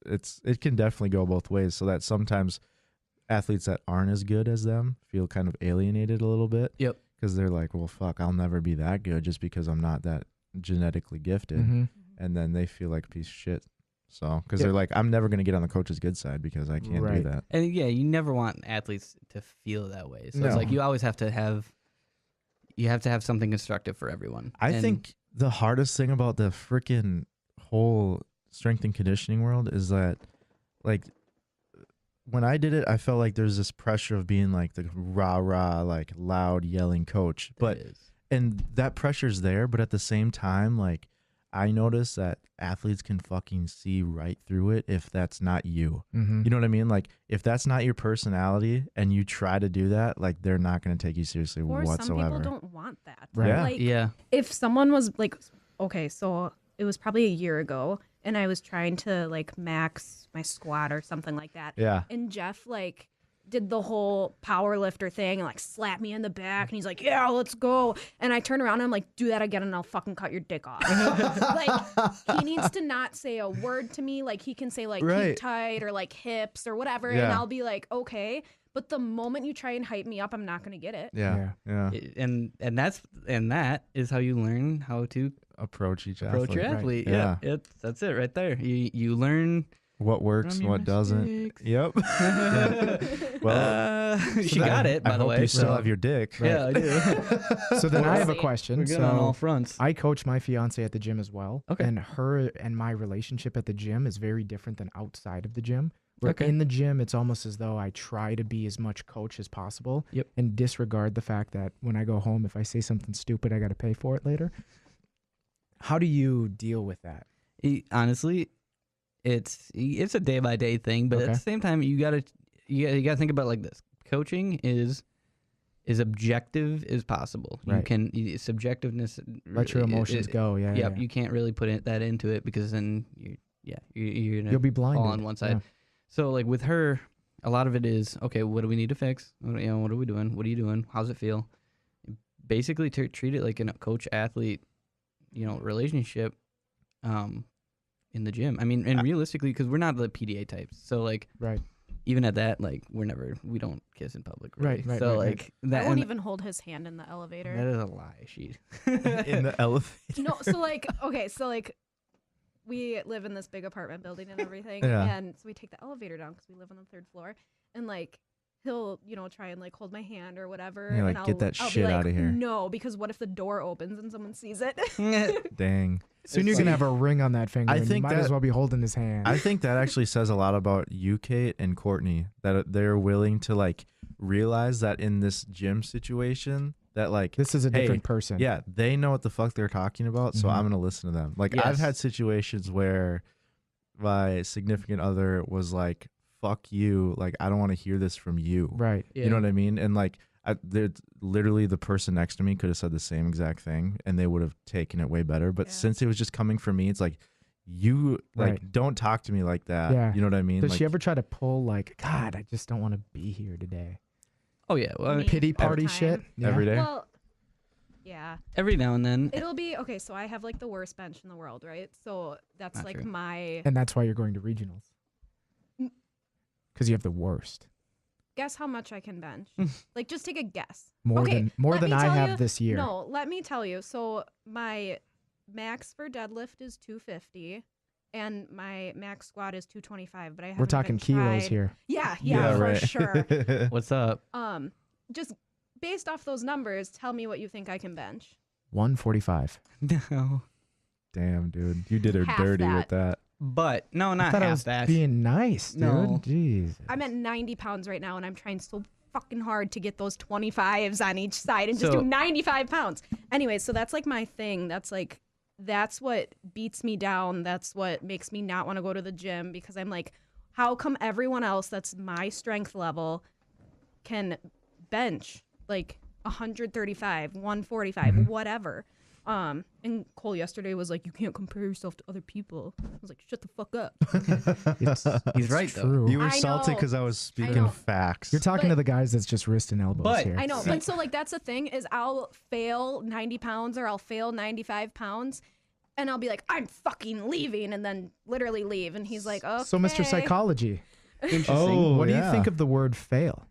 it can definitely go both ways, so that sometimes athletes that aren't as good as them feel kind of alienated a little bit. Yep. Because they're like, well, fuck, I'll never be that good just because I'm not that genetically gifted. Mhm. And then they feel like a piece of shit. So, because Yep. they're like, I'm never going to get on the coach's good side because I can't do Right. that. And yeah, you never want athletes to feel that way. So it's No. like you always have to have something constructive for everyone. I And think the hardest thing about the freaking whole strength and conditioning world is that, like, when I did it, I felt like there's this pressure of being like the rah, like loud yelling coach. there But is. and that pressure's there, but at the same time, like, I notice that athletes can fucking see right through it if that's not you. Mhm. You know what I mean? Like, if that's not your personality and you try to do that, like, they're not going to take you seriously Or whatsoever. some people don't want that. Right. Yeah. Like, Yeah. if someone was like, okay, so it was probably a year ago, and I was trying to like max my squat or something like that. Yeah. And Jeff like did the whole power lifter thing and like slapped me in the back, and he's like, yeah, let's go. And I turn around and I'm like, do that again and I'll fucking cut your dick off. Like, he needs to not say a word to me. Like, he can say like Right. keep tight or like hips or whatever, and Yeah. I'll be like, okay. But the moment you try and hype me up, I'm not gonna get it. Yeah. And that is how you learn how to Approach each approach your athlete. athlete. Yeah. Yeah. That's it right there. You learn What works, from your what doesn't. mistakes. Yep. Well, she got it, by I the hope way. you still so- have your dick. Yeah, I do. So then I have a See. question. We're good on all So fronts. I coach my fiance at the gym as well. Okay. And her and my relationship at the gym is very different than outside of the gym. Where Okay. in the gym, it's almost as though I try to be as much coach as possible. Yep. And disregard the fact that when I go home, if I say something stupid, I got to pay for it later. How do you deal with that? Honestly, it's a day by day thing, but at Okay. the same time, you gotta think about it like this. Coaching is objective as possible. Right. Subjectiveness. Let your emotions go. Yeah. Yep, yeah. you can't really put that into it, because then you're gonna You'll be blinded. fall on one side. Yeah. So like with her, a lot of it is, okay, what do we need to fix? What are we doing? What are you doing? How's it feel? Basically, treat it like a coach athlete, relationship, in the gym. I mean, and realistically, because we're not the PDA types, so like Right. even at that, like we don't kiss in public, really. Right, So right, like that, I won't and even hold his hand in the elevator. that is a lie. She In the elevator. No, so like, okay, so like, we live in this big apartment building and everything, Yeah. and so we take the elevator down because we live on the 3rd floor, and like, he'll, try and like hold my hand or whatever. You're like, and "Get that I'll be shit like, outta here." No, because what if the door opens and someone sees it? Dang. Soon you're going to have a ring on that finger. I and think you might as that- well be holding his hand. I think that actually says a lot about you, Kate, and Courtney, that they're willing to like realize that in this gym situation that like this is a hey, different person. yeah, they know what the fuck they're talking about, so Mhm. I'm gonna listen to them. Like Yes. I've had situations where my significant other was like, "Fuck you!" Like I don't want to hear this from you. Right. You know what I mean? And like, literally the person next to me could have said the same exact thing, and they would have taken it way better. But Yeah. since it was just coming from me, it's like, you like Right. don't talk to me like that. Yeah. You know what I mean? Does like, she ever try to pull like, God, I just don't want to be here today? Oh yeah, well, Me. Pity all the party time. shit. Yeah. Every day. Well, yeah. every now and then. It'll be okay. So I have like the worst bench in the world, right? So that's Not like true. my And that's why you're going to regionals. Mm. Because you have the worst. guess how much I can bench. Like just take a guess. More Okay, than me I tell have you- this year. No, let me tell you. So my max for deadlift is 250. And my max squat is 225, but I haven't We're talking even kilos tried. here. Yeah, Yeah, for right. sure. What's up? Just based off those numbers, tell me what you think I can bench. 145. No. Damn, dude, you did her Half dirty that. with that. But no, I not thought I half was that. being nice, dude. No. Jeez. I'm at 90 pounds right now, and I'm trying so fucking hard to get those 25s on each side and just So- do 95 pounds. Anyway, so that's like my thing. That's what beats me down. That's what makes me not want to go to the gym because I'm like, how come everyone else that's my strength level can bench like 135, 145, whatever. And Cole yesterday was like, you can't compare yourself to other people. I was like, shut the fuck up. He's right though. True. You were I salty know. because I was I speaking know. facts. You're talking But- to the guys that's just wrist and elbows But- here. I know, but so like that's the thing is I'll fail 90 pounds or I'll fail 95 pounds and I'll be like, I'm fucking leaving and then literally leave. And he's like, okay. So, Mr. Psychology, Interesting. Oh, what do you yeah. think of the word fail?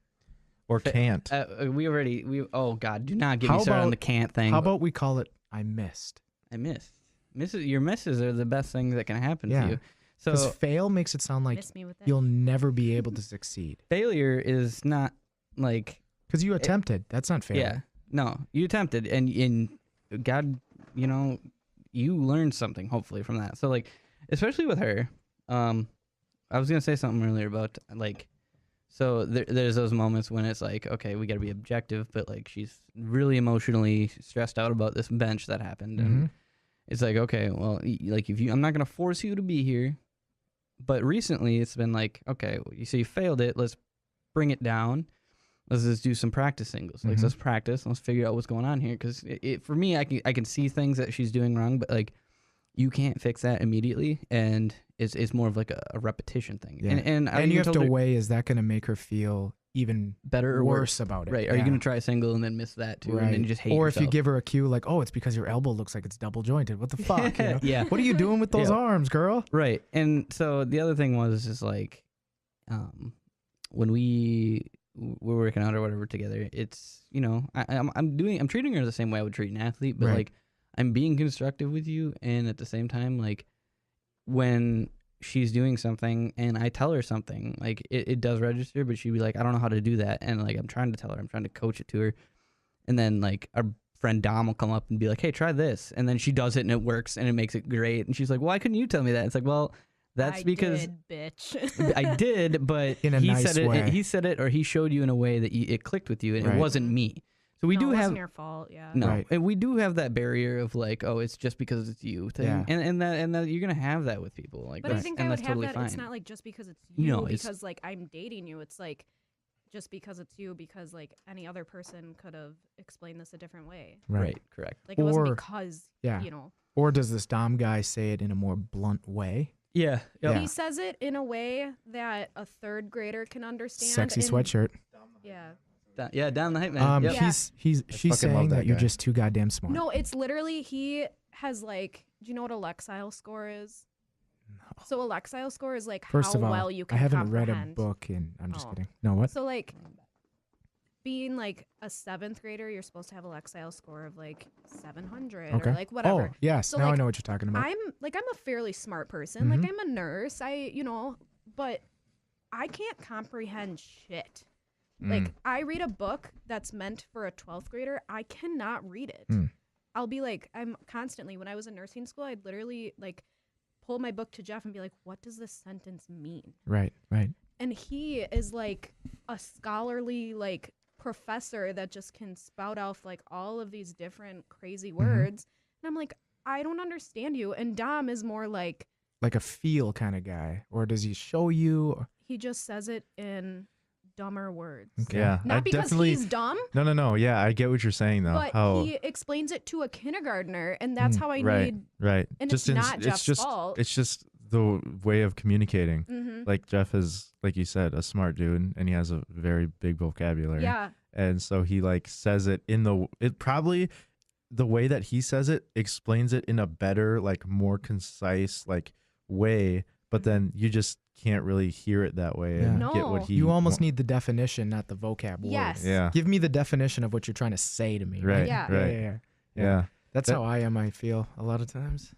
or can't. Oh God, do not get How me started on about- the can't thing. How about we call it I missed? I missed. Your misses are the best things that can happen Yeah. to you. So Because fail makes it sound like Miss me with that. you'll never be able to succeed. failure is not like Because you attempted. That's not failure. yeah. No, you attempted, and God, you learned something hopefully from that. So like, especially with her, I was gonna say something earlier about like, so there's those moments when it's like, okay, we gotta be objective, but like she's really emotionally stressed out about this bench that happened, and it's like, okay, well, like if I'm not gonna force you to be here, but recently it's been like, okay, you say you failed it, let's bring it down. Let's just do some practice singles. Like, let's practice. Let's figure out what's going on here. Because for me, I can see things that she's doing wrong, but like, you can't fix that immediately, and it's more of like a repetition thing. Yeah. And And you have to her weigh, is that going to make her feel even better or worse about it? Right? Are you Yeah. gonna try a single and then miss that too, and then you just hate Or yourself? if you give her a cue like, oh, it's because your elbow looks like it's double jointed. What the fuck? You know? Yeah. What are you doing with those Yeah. arms, girl? Right. And so the other thing was just like, when we were working out or whatever together, it's, I'm treating her the same way I would treat an athlete, but Right. like I'm being constructive with you. And at the same time, like when she's doing something and I tell her something, like it does register, but she'd be like, I don't know how to do that. And like, I'm trying to tell her, I'm trying to coach it to her. And then like our friend Dom will come up and be like, hey, try this. And then she does it and it works and it makes it great. And she's like, why couldn't you tell me that? It's like, well, that's I because did, bitch. I did, but In a he nice said it. way. He said it, or he showed you in a way that it clicked with you, and Right. it wasn't me. So we No, do it have wasn't your fault. Yeah. no, Right. and we do have that barrier of like, oh, it's just because it's you thing, Yeah. and that you're gonna have that with people, like, But I that's, think and I would that's have totally that. fine. It's not like just because it's you, No, it's- because like I'm dating you. It's like just because it's you, because like any other person could have explained this a different way. right, correct. Like it wasn't Or- because Yeah. you know. Or does this Dom guy say it in a more blunt way? Yeah, Yeah. He says it in a way that a third grader can understand. Sexy and- sweatshirt. Yeah. Down the hype man. Yep. Yeah. She's fucking saying love that, that you're guy. just too goddamn smart. No, it's literally he has like. Do you know what a Lexile score is? No. So a Lexile score is like First how of all, well you I can haven't read a comprehend. book, and I'm just Oh. kidding. No, what? So like being like a seventh grader, you're supposed to have a Lexile score of like 700 Okay. or like whatever. Oh, yes. So, now I like, know what you're talking about. I'm a fairly smart person. Mhm. Like I'm a nurse. But I can't comprehend shit. Like I read a book that's meant for a 12th grader. I cannot read it. Mm. I'll be like, I'm constantly, when I was in nursing school, I'd literally like pull my book to Jeff and be like, what does this sentence mean? Right, right. And he is like a scholarly like professor that just can spout off like all of these different crazy words. And I'm like, I don't understand you. And Dom is more like, Like a feel kind of guy. Or does he show you? he just says it in dumber words. Okay. Yeah, Not I because definitely. he's dumb, No. Yeah, I get what you're saying though. but How he explains it to a kindergartner, and that's how I right, need. right. and just it's not Jeff's it's just fault. it's just the way of communicating. Mhm. Like Jeff is, like you said, a smart dude, and he has a very big vocabulary. Yeah, And so he like says it probably the way that he says it explains it in a better, like more concise like way, but then you just can't really hear it that way and No. get what he You almost need the definition, not the vocab word. Yes. Yeah. Give me the definition of what you're trying to say to me. Right. Yeah. Right. Yeah. That's That- how I am, I feel, a lot of times.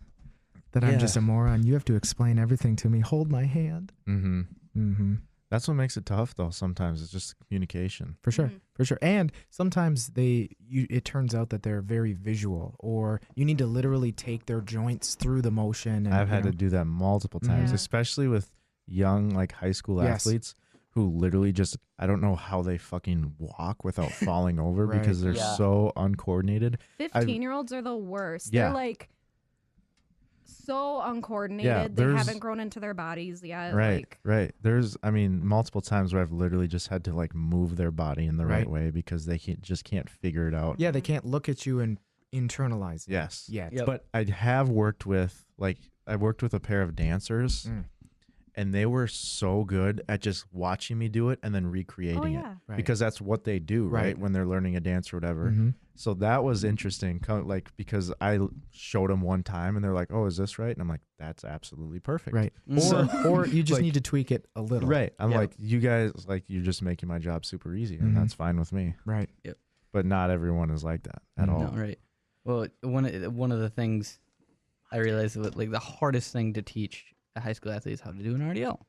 That I'm Yeah. just a moron. You have to explain everything to me. Hold my hand. Mm-hmm. Mm-hmm. That's what makes it tough, though. Sometimes it's just communication. For sure. Mhm. For sure. And sometimes it turns out that they're very visual, or you need to literally take their joints through the motion. And, I've had to do that multiple times, Yeah. especially with young, like high school Yes. athletes who literally just, I don't know how they fucking walk without falling over Right. because they're Yeah. so uncoordinated. 15-year-olds are the worst. Yeah. They're like so uncoordinated. Yeah, they there's- haven't grown into their bodies yet. Right, Like, right. There's, I mean, multiple times where I've literally just had to like move their body in the right Right. way because they just can't figure it out. Yeah, they can't look at you and internalize it Yes. yet. Yep. But I have worked with, like, I worked with a pair of dancers Mm. and they were so good at just watching me do it and then recreating oh it. yeah. Right. Because that's what they do, right? Right. When they're learning a dance or whatever. Mhm. So that was interesting, like because I showed them one time and they're like, "Oh, is this right?" And I'm like, "That's absolutely perfect." Right. Mhm. Or you just Like- need to tweak it a little. Right. I'm Yep. like, you guys, like, you're just making my job super easy, and Mhm. that's fine with me. Right. But not everyone is like that at No. all. No, right. Well, one of the things I realized was like the hardest thing to teach a high school athlete is how to do an RDL.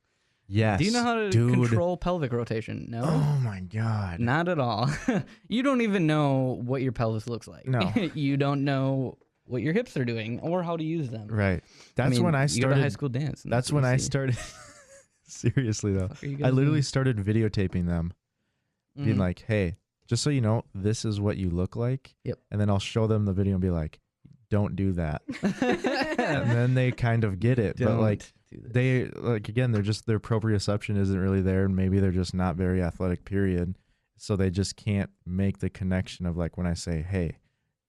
Yes. Do you know how to dude. control pelvic rotation? No. Oh my god. Not at all. You don't even know what your pelvis looks like. No. You don't know what your hips are doing or how to use them. Right. That's when I You go to high started. school dance. and That's what when you I see. started. Seriously though, Fuck are you I guys literally doing? started videotaping them, being Mhm. like, "Hey, just so you know, this is what you look like." Yep. And then I'll show them the video and be like, "Don't do that." And then they kind of get it, but like. Don't do this. They like again, they're just their proprioception isn't really there, and maybe they're just not very athletic. Period. So they just can't make the connection of like when I say, "Hey,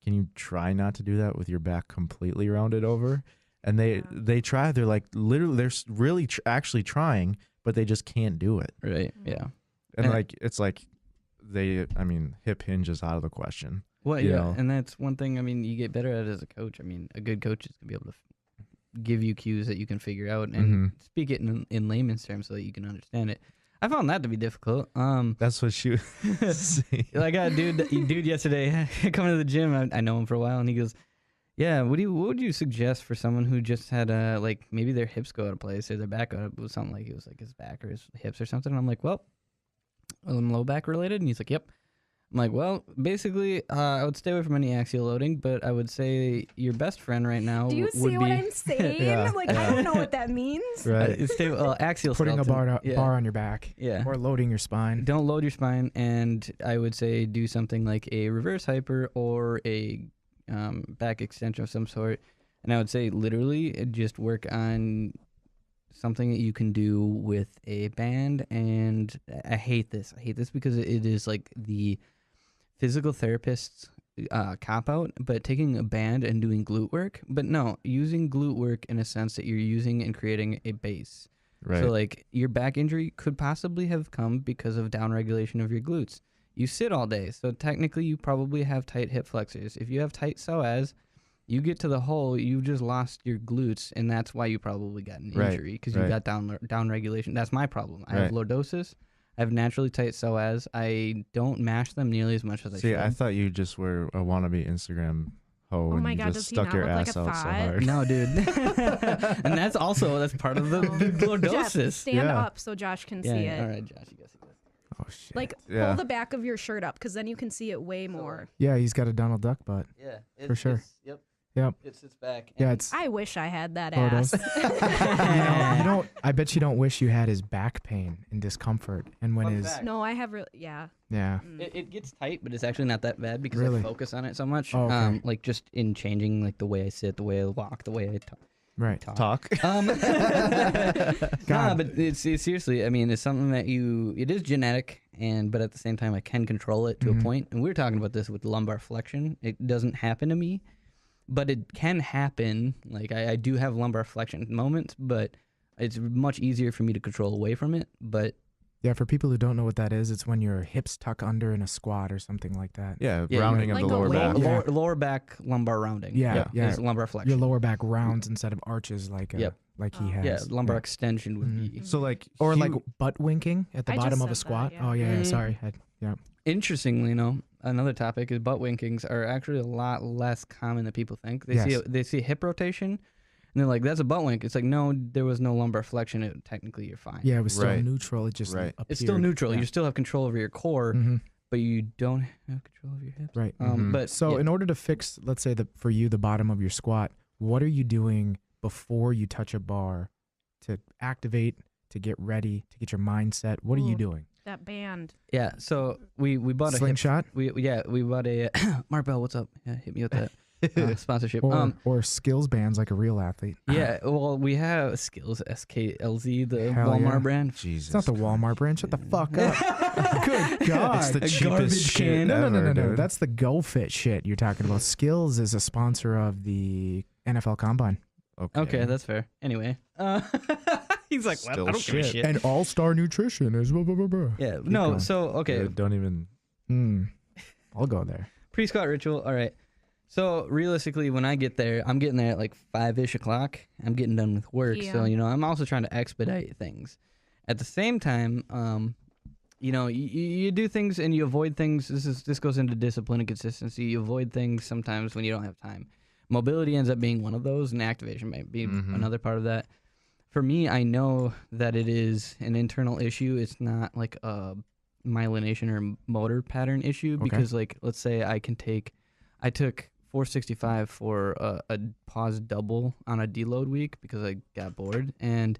can you try not to do that with your back completely rounded over?" And they try. They're like literally, they're really actually trying, but they just can't do it. Right. Yeah. And Yeah. like it's like I mean, hip hinge is out of the question. Well, You yeah, know. and that's one thing. I mean, you get better at it as a coach. I mean, a good coach is gonna be able to give you cues that you can figure out and Mhm. speak it in layman's terms so that you can understand it. I found that to be difficult. That's what she was saying. I got a dude yesterday coming to the gym. I know him for a while, and he goes, "Yeah, what would you suggest for someone who just had like maybe their hips go out of place or their back out of something like it was like his back or his hips or something?" And I'm like, "Well, low back related," and he's like, "Yep." I'm like, well, basically, I would stay away from any axial loading, but I would say your best friend right now Do you would see be what I'm saying? Yeah, Like I don't know what that means. Right. axial Putting a skeleton. bar on your back. Yeah. Or loading your spine. Don't load your spine, and I would say do something like a reverse hyper or a back extension of some sort. And I would say literally just work on something that you can do with a band. And I hate this. I hate this because it is like the physical therapist's cop out, but taking a band and doing glute work. But no, using glute work in a sense that you're using and creating a base. Right. So like your back injury could possibly have come because of downregulation of your glutes. You sit all day, so technically you probably have tight hip flexors. If you have tight psoas, you get to the hole, you've just lost your glutes, and that's why you probably got an Right, injury because right. you got down regulation. That's my problem. I have Right. lordosis. I have naturally tight psoas. I don't mash them nearly as much as I See, should. I thought you just were a wannabe Instagram hoe Oh and my you God, just does he stuck not your look like ass a out so thought? hard. No, dude. And that's part of the Jeff, lordosis. stand Yeah. up so Josh can Yeah, see yeah. it. All right, Josh, you guys see this. Oh shit. Like Yeah. pull the back of your shirt up because then you can see it way more. Yeah, he's got a Donald Duck butt. Yeah, For sure. Yep. Yep. It sits back. Yeah, and- it's I wish I had that Photos. ass. you don't I bet you don't wish you had his back pain and discomfort and when Fun his fact. No, I have really. Yeah. yeah. Mm. It gets tight, but it's actually not that bad because Really? I focus on it so much. Oh, okay. Like just in changing like the way I sit, the way I walk, the way I Right. talk. Talk. Nah, but it's seriously. I mean, it's something that it is genetic, but at the same time, I can control it to a Mhm. point. And we were talking about this with lumbar flexion. It doesn't happen to me, but it can happen. Like I do have lumbar flexion moments, but it's much easier for me to control away from it. But Yeah, for people who don't know what that is, it's when your hips tuck under in a squat or something like that. Yeah, Yeah, rounding like of the a lower wave. back. Lower back lumbar rounding. Yeah, yeah. It's lumbar flexion. Your lower back rounds instead of arches like Yep. like he Oh. has. Yeah, lumbar Yeah. extension would Mhm. be. So like, Or he- like butt winking at the I bottom just of a said squat. that, yeah. Oh yeah, Mhm. sorry. Yeah. Interestingly, another topic is butt winkings are actually a lot less common than people think. Yes. They see hip rotation, and they're like, "That's a butt wink." It's like, no, there was no lumbar flexion. Technically, you're fine. Yeah, it was still Right. neutral. It just Right. It's still appeared. neutral. Yeah. You still have control over your core, hmm but you don't have control over your hips. Right. Mhm. But So yeah. in order to fix, let's say for you, the bottom of your squat, what are you doing before you touch a bar to activate, to get ready, to get your mindset? What are you Ooh. doing? That band. Yeah, so we bought a hip, Slingshot we bought a Mark Bell. What's up? Yeah, hit me with that sponsorship. or skills bands like a real athlete? Yeah, well, we have Skills SKLZ, the Hell Walmart yeah. brand. Jesus. It's not the Walmart brand. Shut the fuck up. Good God. It's the A cheapest garbage shit can. No, ever, dude. That's the GoFit shit you're talking about. Skills is a sponsor of the NFL Combine. Okay, that's fair. Anyway, he's like, well, Still I don't give a shit. shit. And All-Star Nutrition is blah, blah, blah, blah. Yeah, Keep no. going. So okay, Dude, don't even. I'll go there. pre-squat ritual. All right. So realistically, when I get there, I'm getting there at like 5-ish o'clock. I'm getting done with work, so Yeah. I'm also trying to expedite things. At the same time, you do things and you avoid things. This goes into discipline and consistency. You avoid things sometimes when you don't have time. Mobility ends up being one of those, and activation might be Mhm. another part of that. For me, I know that it is an internal issue. It's not like a myelination or motor pattern issue Okay. because, like, let's say I took 465 for a pause double on a deload week because I got bored, and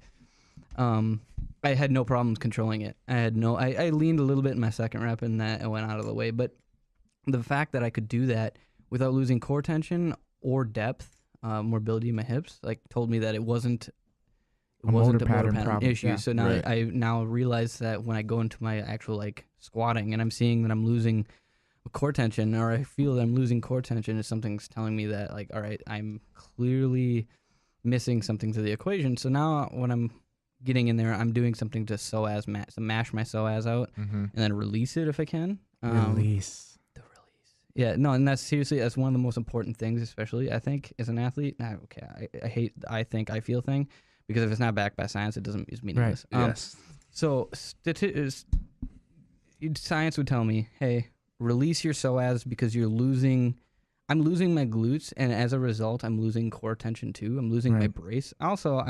I had no problems controlling it. I leaned a little bit in my second rep and that I went out of the way, but the fact that I could do that without losing core tension or depth, mobility in my hips, like told me that it wasn't A motor a motor pattern pattern problem, issue. yeah. So now Right. I now realize that when I go into my actual like squatting and I'm seeing that I'm losing core tension, or I feel that I'm losing core tension, is something's telling me that, like, all right, I'm clearly missing something to the equation. So now when I'm getting in there, I'm doing something to mash my psoas out Mm-hmm. and then release it if I can. Release. The release. Yeah, no, and that's one of the most important things, especially I think as an athlete. I hate I think I feel thing, because if it's not backed by science, it's meaningless. Yes. So science would tell me, hey, release your psoas because I'm losing my glutes, and as a result, I'm losing core tension too. I'm losing my Right. brace. Also,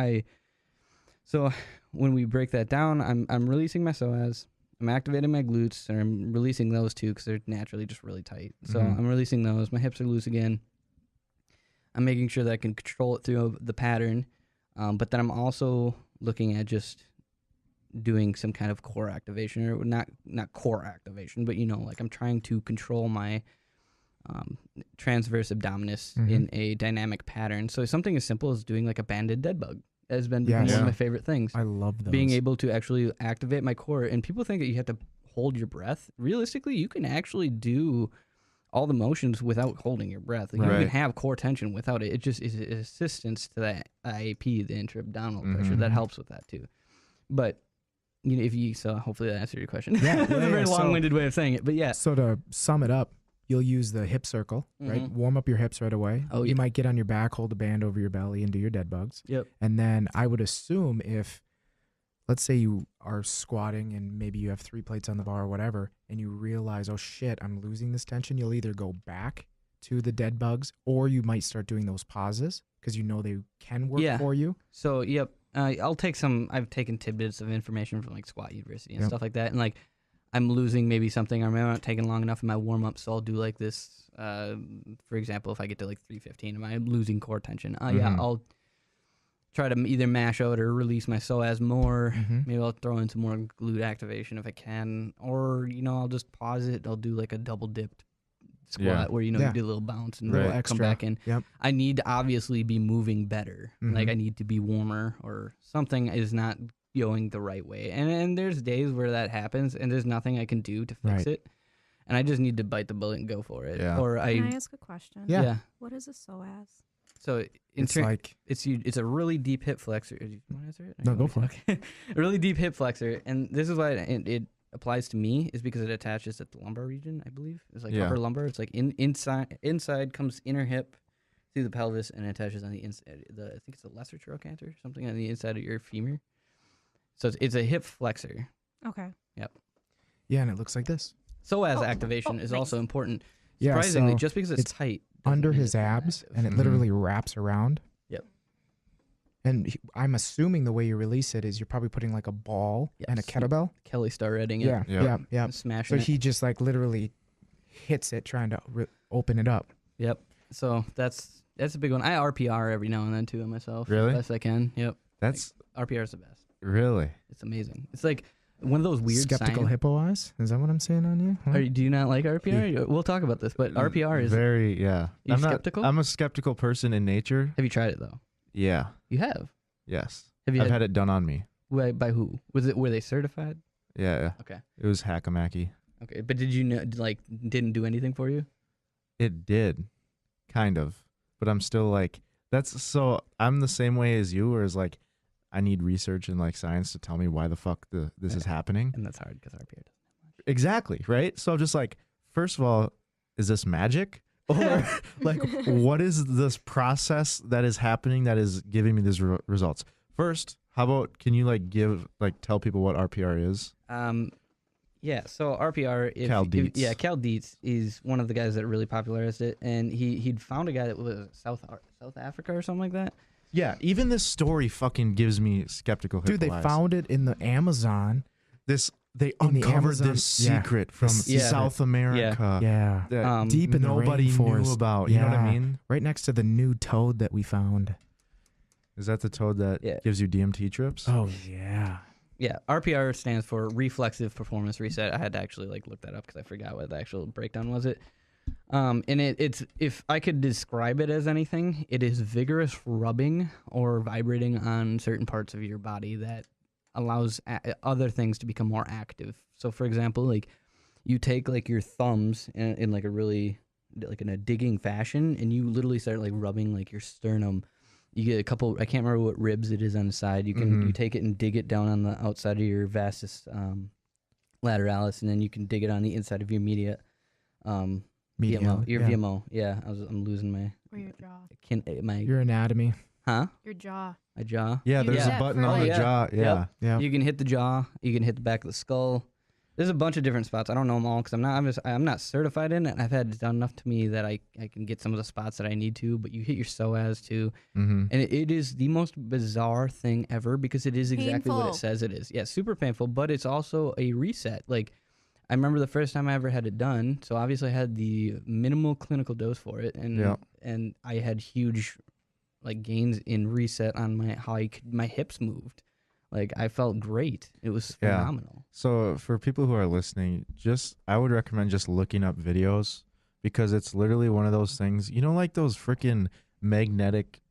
so when we break that down, I'm releasing my psoas. I'm activating my glutes, and I'm releasing those too because they're naturally just really tight. So Mm-hmm. Mhm. I'm releasing those. My hips are loose again. I'm making sure that I can control it through the pattern, but then I'm also looking at just doing some kind of core activation, or not core activation, but like I'm trying to control my transverse abdominis Mhm. in a dynamic pattern. So something as simple as doing like a banded dead bug has been Yes. one Yeah. of my favorite things. I love those. Being able to actually activate my core, and people think that you have to hold your breath. Realistically, you can actually do all the motions without holding your breath. Like, you Right. can have core tension without it. It just is an assistance to that IAP, the intra-abdominal pressure, that Mhm. helps with that too. But so hopefully that answered your question. Yeah, That's a yeah, very yeah. So- long-winded way of saying it, but yeah. So to sum it up, you'll use the hip circle, right? Mhm. Warm up your hips right away. Oh, You yeah. might get on your back, hold a band over your belly, and do your dead bugs. Yep. And then I would assume if, let's say you are squatting and maybe you have 3 plates on the bar or whatever, and you realize, oh shit, I'm losing this tension, you'll either go back to the dead bugs, or you might start doing those pauses because you know they can work Yeah. for you. So, yep. I've taken tidbits of information from like Squat University and Yep. stuff like that. And like, I'm losing maybe something, or maybe I'm not taking long enough in my warm up. So I'll do like this, for example, if I get to like 315, am I losing core tension? Yeah, Mhm. I'll try to either mash out or release my psoas more. Mhm. Maybe I'll throw in some more glute activation if I can. Or, I'll just pause it. I'll do like a double dipped squat Yeah. where, Yeah. you do a little bounce and Little come extra. back in. Yep. I need to obviously be moving better. Like, Mhm. I need to be warmer, or something is not going the right way. And there's days where that happens, and there's nothing I can do to fix Right. it. And I just need to bite the bullet and go for it. Yeah. Or Can I ask a question? Yeah. yeah. What is a psoas? So It's like it's a really deep hip flexor. Do you want to answer it? No, go for it. Okay. A really deep hip flexor, and this is why it applies to me is because it attaches at the lumbar region. I believe it's like upper lumbar. It's like inside comes inner hip through the pelvis and attaches on the inside. I think it's the lesser trochanter, something on the inside of your femur. So it's a hip flexor. Okay. Yep. yeah, and it looks like this. Psoas activation is nice. also important. Yeah, Surprisingly, so just because it's tight doesn't under mean his it's not abs, active. and it literally wraps around. Yep. And I'm assuming the way you release it is you're probably putting like a ball and a Yes. kettlebell. Kelly started it. Yeah, Yep. yeah. Smashing So it. he just like literally hits it trying to open it up. Yep. So that's a big one. I RPR every now and then too myself. Really? Best I can. Yep. That's RPR is the best. really. It's amazing. It's like one of those weird Skeptical signs. hippo eyes? Is that what I'm saying on you? Huh? Do you not like RPR? We'll talk about this, but RPR is. very yeah. You I'm not- skeptical? I'm a skeptical person in nature. Have you tried it though? Yeah. You have. Yes. Have you I've had it done on me. by who? Were they certified? Yeah. Okay. It was hackamacky. Okay, but did you know didn't do anything for you? It did, kind of, but I'm still like I'm the same way as you, whereas like I need research and like science to tell me why the fuck this is happening. And that's hard because RPR doesn't. Exactly, right? So I'm just like, first of all, is this magic? Or like, what is this process that is happening that is giving me these results? First, how about can you tell people what RPR is? Yeah, so RPR, Cal Dietz. Cal Dietz is one of the guys that really popularized it, and he'd found a guy that was South Africa or something like that. Yeah, even this story fucking gives me skeptical. Dude, they hippo eyes. found it in the Amazon. They in the uncovered Amazon- this yeah. secret from Yeah. South America. Yeah. That Deep in the nobody rainforest. knew about. You know what I Yeah. mean? Right next to the new toad that we found. Is that the toad that Yeah. gives you DMT trips? Oh, yeah. Yeah, RPR stands for Reflexive Performance Reset. I had to actually look that up because I forgot what the actual breakdown was. And it's if I could describe it as anything, it is vigorous rubbing or vibrating on certain parts of your body that allows other things to become more active. So, for example, like you take like your thumbs in like a really in a digging fashion, and you literally start like rubbing like your sternum. You get a couple. I can't remember what ribs it is on the side. You can you take it and dig it down on the outside of your vastus lateralis, and then you can dig it on the inside of your medial. VMO. Your VMO. Yeah, I'm losing my. Or your jaw. Your anatomy. Huh? Your jaw. My jaw. Yeah, there's Yeah. a button Oh, on the yeah. jaw. Yeah. Yep. Yeah. You can hit the jaw. You can hit the back of the skull. There's a bunch of different spots. I don't know them all because I'm not certified in it. I've had it done enough to me that I can get some of the spots that I need to. But you hit your psoas too, Mm-hmm. and it is the most bizarre thing ever because it is exactly what Painful. it says it is. Yeah, super painful, but it's also a reset. Like I remember the first time I ever had it done. So obviously I had the minimal clinical dose for it, and I had huge gains in reset on my hips moved. Like I felt great. It was Yeah. phenomenal. So for people who are listening, I would recommend just looking up videos because it's literally one of those things. You know, like those freaking magnetic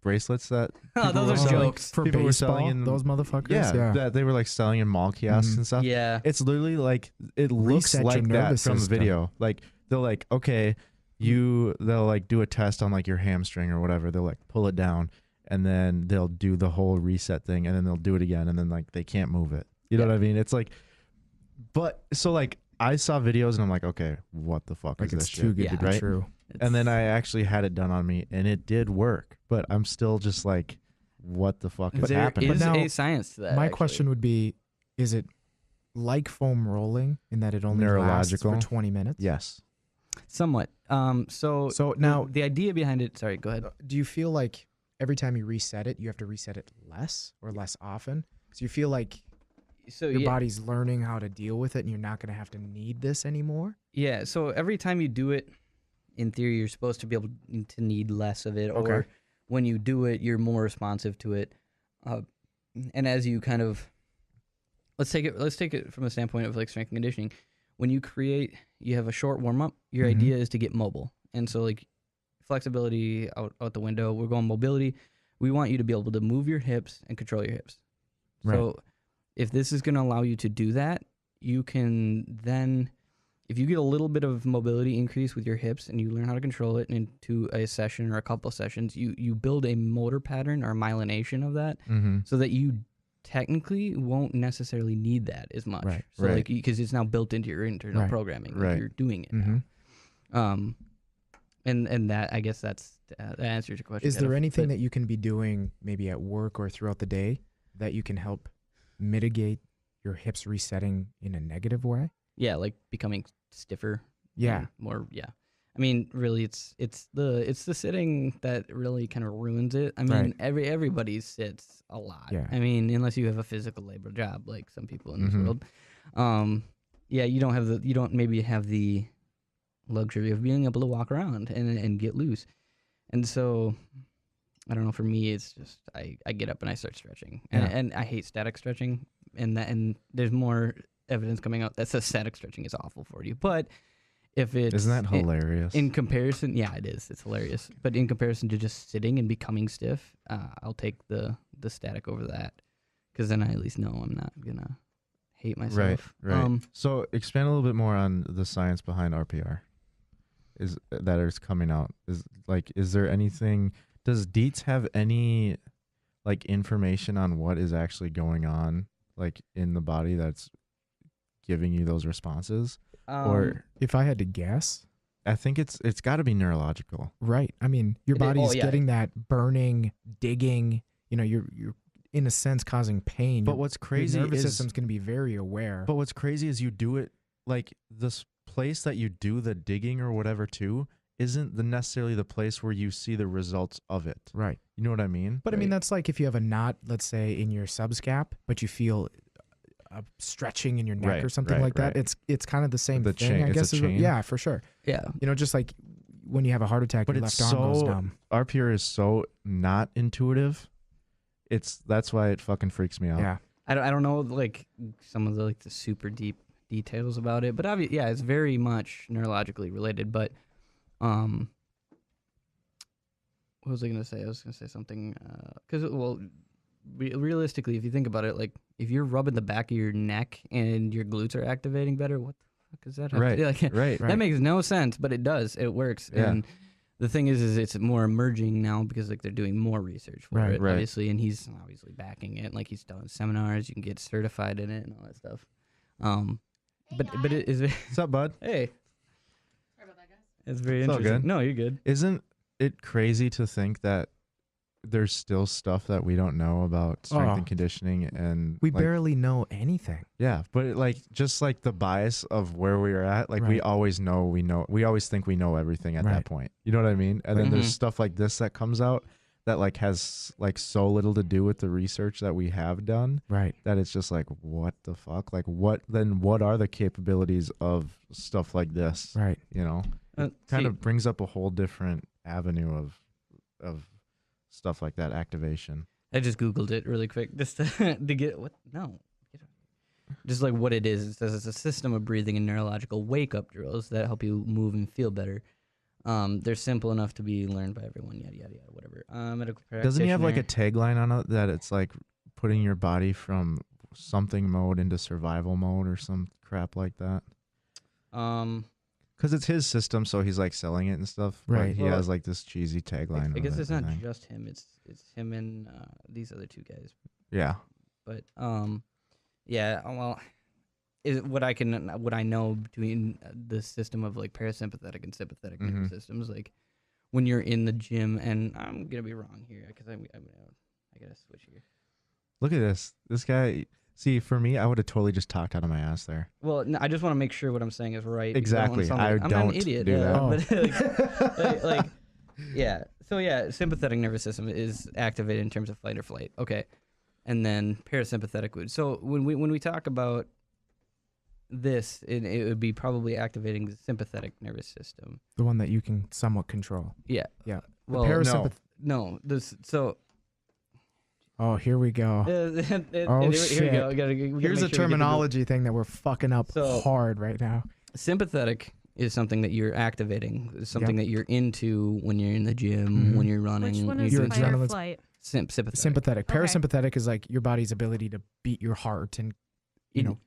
bracelets that Oh, people those were are selling? jokes. For People were baseball, selling in- those motherfuckers. Yeah, that they were like selling in mall kiosks and stuff. Yeah. It's literally like it looks Reset your like that nervous from the system. video. Like they'll like okay, they'll like do a test on like your hamstring or whatever. They'll like pull it down and then they'll do the whole reset thing and then they'll do it again and then like they can't move it. You know what I mean? It's like, but so like I saw videos and I'm like, okay, what the fuck Like is it's this too shit? good Yeah. to be Right? true. And then I actually had it done on me and it did work, but I'm still just like, what the fuck is there happening? is But now, a science to that. My actually. question would be, is it like foam rolling in that it only lasts for Neurological? 20 minutes? Yes. Somewhat. So So now, the idea behind it. Sorry, go ahead. do you feel like every time you reset it, you have to reset it less or less often? So you feel like So your yeah, body's learning how to deal with it and you're not going to have to need this anymore? yeah. So every time you do it, in theory, you're supposed to be able to need less of it, or Okay. when you do it, you're more responsive to it. And as you kind of let's take it from a standpoint of like strength and conditioning. When you have a short warm up. Your Mhm. idea is to get mobile, and so like flexibility out the window. We're going mobility. We want you to be able to move your hips and control your hips. Right. So if this is going to allow you to do that, you can then if you get a little bit of mobility increase with your hips and you learn how to control it into a session or a couple sessions, you build a motor pattern or myelination of that, so that you technically won't necessarily need that as much. Right. So like, because it's now built into your internal programming. Like you're doing it now. And that, I guess that answers your question. Is there anything that you can be doing maybe at work or throughout the day that you can help mitigate your hips resetting in a negative way? Yeah, like becoming stiffer. Yeah. More. Yeah. I mean, really, it's the sitting that really kind of ruins it. I mean, everybody sits a lot. Yeah. I mean, unless you have a physical labor job like some people in this world. Yeah, you don't maybe have the luxury of being able to walk around and get loose. And so, I don't know, for me, it's just I get up and I start stretching. And I hate static stretching, and there's more evidence coming out that says static stretching is awful for you. But if it's... Isn't that hilarious? In comparison, yeah, it is. It's hilarious. But in comparison to just sitting and becoming stiff, I'll take the static over that, because then I at least know I'm not going to hate myself. Right. So expand a little bit more on the science behind RPR. That is coming out. Is there anything? Does Dietz have any like information on what is actually going on like in the body that's giving you those responses? Or if I had to guess, I think it's got to be neurological. Right. I mean, your body's getting that burning, digging. You know, you're in a sense causing pain. But what's crazy your nervous is system's going to be very aware. But what's crazy is you do it like this place that you do the digging or whatever to isn't necessarily the place where you see the results of it. Right. You know what I mean? But I mean, that's like if you have a knot, let's say in your subscap, but you feel a stretching in your neck or something like that. It's kind of the same thing, chain, I guess. Yeah, for sure. Yeah. You know, just like when you have a heart attack, but your left arm goes numb. RPR is so not intuitive. That's why it fucking freaks me out. Yeah. I don't know like some of the super deep details about it, but obviously, yeah, it's very much neurologically related. But what was I gonna say? I was gonna say something because realistically, if you think about it, like if you're rubbing the back of your neck and your glutes are activating better, what the fuck is that? Right. That makes no sense, but it does. It works. Yeah. And the thing is it's more emerging now because like they're doing more research for it, obviously, and he's obviously backing it. Like he's done seminars, you can get certified in it and all that stuff. But it is. What's up, bud? Hey. Sorry about that, guys. It's very It's all interesting. good. No, you're good. Isn't it crazy to think that there's still stuff that we don't know about strength and conditioning, and We like, barely know anything. Yeah, but just like the bias of where we are at, like we always know we always think we know everything at that point. You know what I mean? And then there's stuff like this that comes out that like has like so little to do with the research that we have done. Right. That it's just like, what the fuck? Like what are the capabilities of stuff like this? Right. You know? It kind of brings up a whole different avenue of stuff like that activation. I just Googled it really quick just to get what? No. Just like what it is. It says it's a system of breathing and neurological wake-up drills that help you move and feel better. They're simple enough to be learned by everyone, yada, yada, yada, whatever. Medical Doesn't he have like a tagline on it that it's like putting your body from something mode into survival mode or some crap like that? Because it's his system, so he's like selling it and stuff. Right. But he has like this cheesy tagline. I guess it's not just him. It's him and these other two guys. Yeah. But yeah. Well, what I know between the system of like parasympathetic and sympathetic nervous systems, like when you're in the gym, and I'm gonna be wrong here because I gotta switch here. Look at this. This guy. See, for me, I would have totally just talked out of my ass there. Well, no, I just want to make sure what I'm saying is right. Exactly. I'm an idiot. Do that. But, yeah. So yeah, sympathetic nervous system is activated in terms of fight or flight. Okay, and then parasympathetic would. So when we talk about this, it would be probably activating the sympathetic nervous system, the one that you can somewhat control. Yeah. Yeah. Well, no. Oh, here we go. Here shit. we go. We gotta Here's a terminology thing that we're fucking up So- hard right now. Sympathetic is something that you're activating. It's something that you're into when you're in the gym, when you're running. Which one is Your fight or adrenaline's- flight? Sympathetic. Sympathetic. Okay. Parasympathetic is like your body's ability to beat your heart and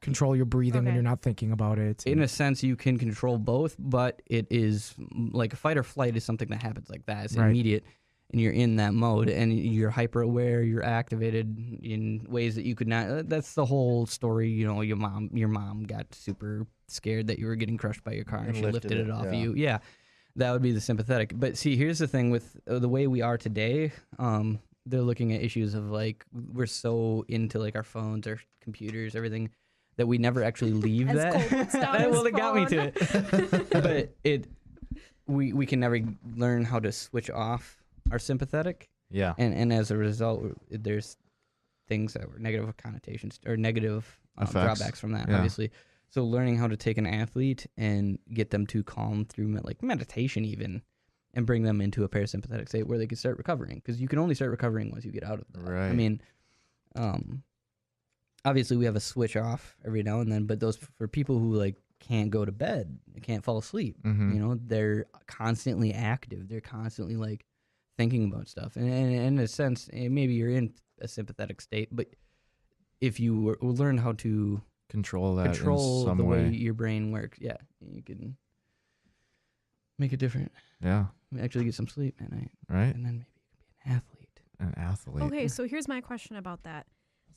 control your breathing when you're not thinking about it. In a sense, you can control both, but it is like fight or flight is something that happens like that. It's immediate, and you're in that mode, and you're hyper aware. You're activated in ways that you could not. That's the whole story. Your mom got super scared that you were getting crushed by your car, and she lifted it off of you. Yeah, that would be the sympathetic. But see, here's the thing with the way we are today. They're looking at issues of like we're so into like our phones, our computers, everything that we never actually leave that. Well, it got me to it. But we can never learn how to switch off our sympathetic. Yeah. And as a result, there's things that were negative connotations or negative drawbacks from that, obviously. So learning how to take an athlete and get them to calm through like meditation even, and bring them into a parasympathetic state where they can start recovering. Because you can only start recovering once you get out of that. Right. I mean, obviously we have a switch off every now and then, but those for people who like can't go to bed, they can't fall asleep. They're constantly active. They're constantly like thinking about stuff. And in a sense, maybe you're in a sympathetic state, but if you learn how to control that, control in some the way way your brain works, you can make it different. Yeah. Actually get some sleep at night. Right. And then maybe you can be an athlete. An athlete. Okay, so here's my question about that.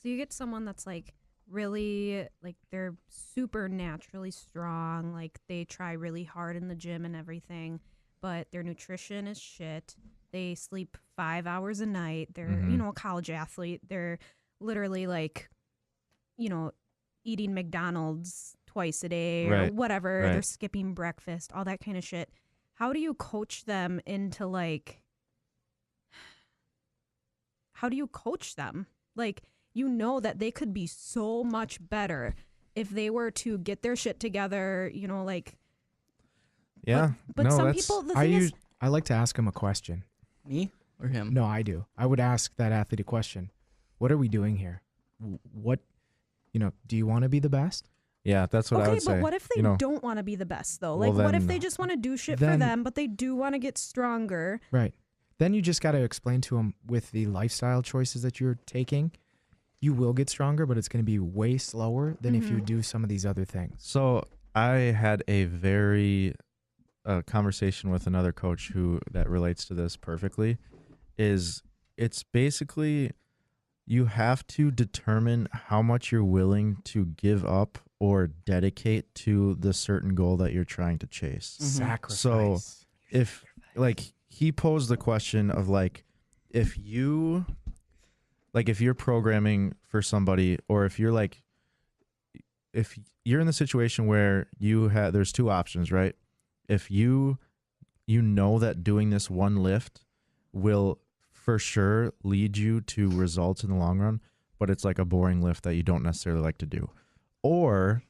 So you get someone that's like really, like they're super naturally strong, like they try really hard in the gym and everything, but their nutrition is shit. They sleep 5 hours a night. They're, a college athlete. They're literally like, eating McDonald's twice a day or whatever. They're skipping breakfast, all that kind of shit. How do you coach them into like, how do you coach them? Like, that they could be so much better if they were to get their shit together, like. Yeah. But some people, the thing is. I like to ask them a question. Me or him? No, I do. I would ask that athlete a question. What are we doing here? What, do you want to be the best? Yeah, that's what I would say. Okay, but what if they don't want to be the best, though? Like, what if they just want to do shit for them, but they do want to get stronger? Right. Then you just got to explain to them with the lifestyle choices that you're taking, you will get stronger, but it's going to be way slower than if you do some of these other things. So I had a very conversation with another coach that relates to this perfectly. It's basically you have to determine how much you're willing to give up or dedicate to the certain goal that you're trying to chase. Sacrifice. So if he posed the question of if you're programming for somebody, or if you're in the situation where there's two options, right? If you know that doing this one lift will for sure lead you to results in the long run, but it's like a boring lift that you don't necessarily like to do. Or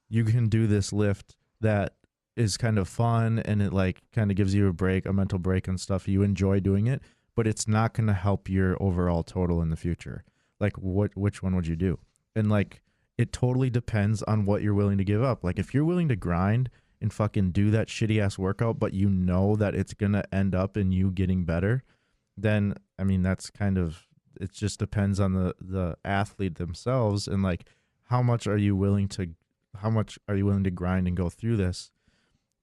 you can do this lift that is kind of fun and it kind of gives you a mental break and stuff. You enjoy doing it, but it's not going to help your overall total in the future. Which one would you do? And it totally depends on what you're willing to give up. If you're willing to grind and fucking do that shitty ass workout, but you know that it's going to end up in you getting better, then, I mean, that's it just depends on the athlete themselves and how much are you willing to grind and go through this?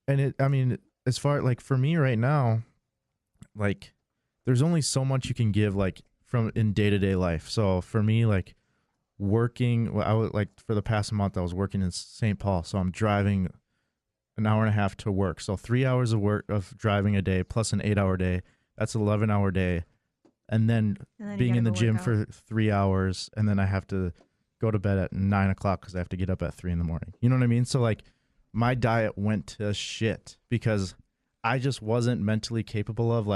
And as far for me right now, there's only so much you can give from in day-to-day life. So for me, working, I was for the past month I was working in St. Paul, so I'm driving an hour and a half to work. So 3 hours of driving a day plus an 8-hour day. That's an 11-hour day. And then being in the gym for 3 hours, and then I have to go to bed at 9 o'clock because I have to get up at 3 a.m. You know what I mean? So my diet went to shit because I just wasn't mentally capable of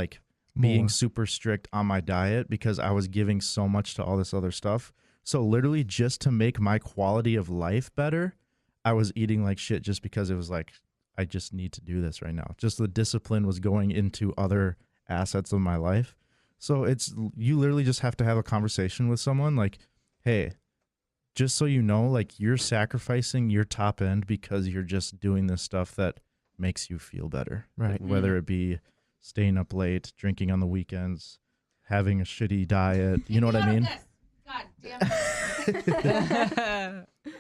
being super strict on my diet because I was giving so much to all this other stuff. So literally just to make my quality of life better, I was eating like shit just because it was I just need to do this right now. Just the discipline was going into other assets of my life. So you literally just have to have a conversation with someone hey, just so you know, you're sacrificing your top end because you're just doing this stuff that makes you feel better. Right. Whether it be staying up late, drinking on the weekends, having a shitty diet, you know what I mean? God damn it.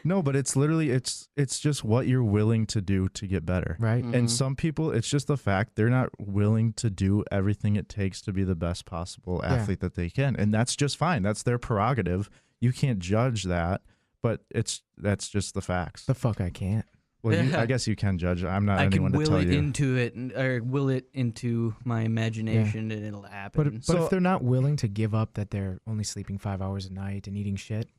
No, but it's literally it's just what you're willing to do to get better. Right. And some people, it's just the fact they're not willing to do everything it takes to be the best possible athlete that they can. And that's just fine. That's their prerogative. You can't judge that, but that's just the facts. The fuck I can't. Well, I guess you can judge. I'm not I can anyone to will tell it you. into it, or will it into my imagination, and it'll happen. But if they're not willing to give up that they're only sleeping 5 hours a night and eating shit,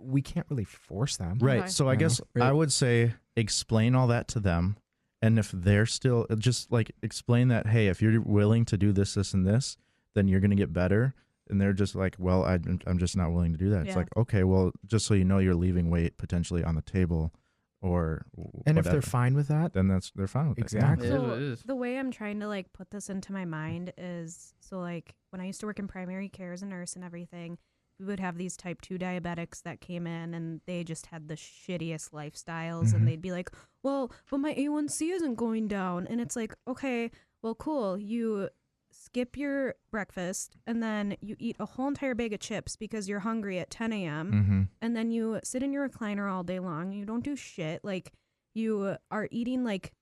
we can't really force them. Right. Okay. So I guess Right. I would say explain all that to them. And if they're still just like explain that, hey, if you're willing to do this, this, and this, then you're going to get better. And they're just like, well, I'm just not willing to do that. It's Yeah. like, okay, well, just so you know, you're leaving weight potentially on the table or And if whatever. they're fine with that, then they're fine with Exactly. it. It is So what it is. the way I'm trying to like put this into my mind is, so like when I used to work in primary care as a nurse and everything, we would have these type 2 diabetics that came in and they just had the shittiest lifestyles Mhm. and they'd be like, well, but my A1C isn't going down. And it's like, okay, well, cool. You skip your breakfast and then you eat a whole entire bag of chips because you're hungry at 10 a.m. Mm-hmm. And then you sit in your recliner all day long. You don't do shit. Like, you are eating like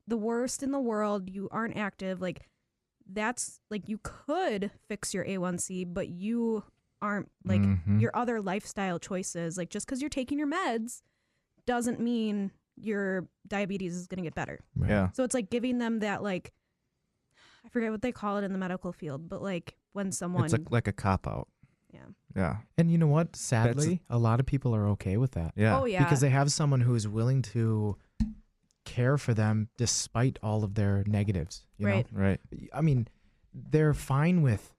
the worst in the world. You aren't active. Like, that's like, you could fix your A1C, but you aren't like Mhm. your other lifestyle choices. Like, just because you're taking your meds doesn't mean your diabetes is going to get better. right. Yeah. So it's like giving them that, like, I forget what they call it in the medical field, but like when someone, It's like a cop out. yeah. Yeah. And you know what? Sadly, a lot of people are okay with that. Yeah. Oh, yeah. Because they have someone who is willing to care for them despite all of their negatives. You know? Right. Right. I mean, they're fine with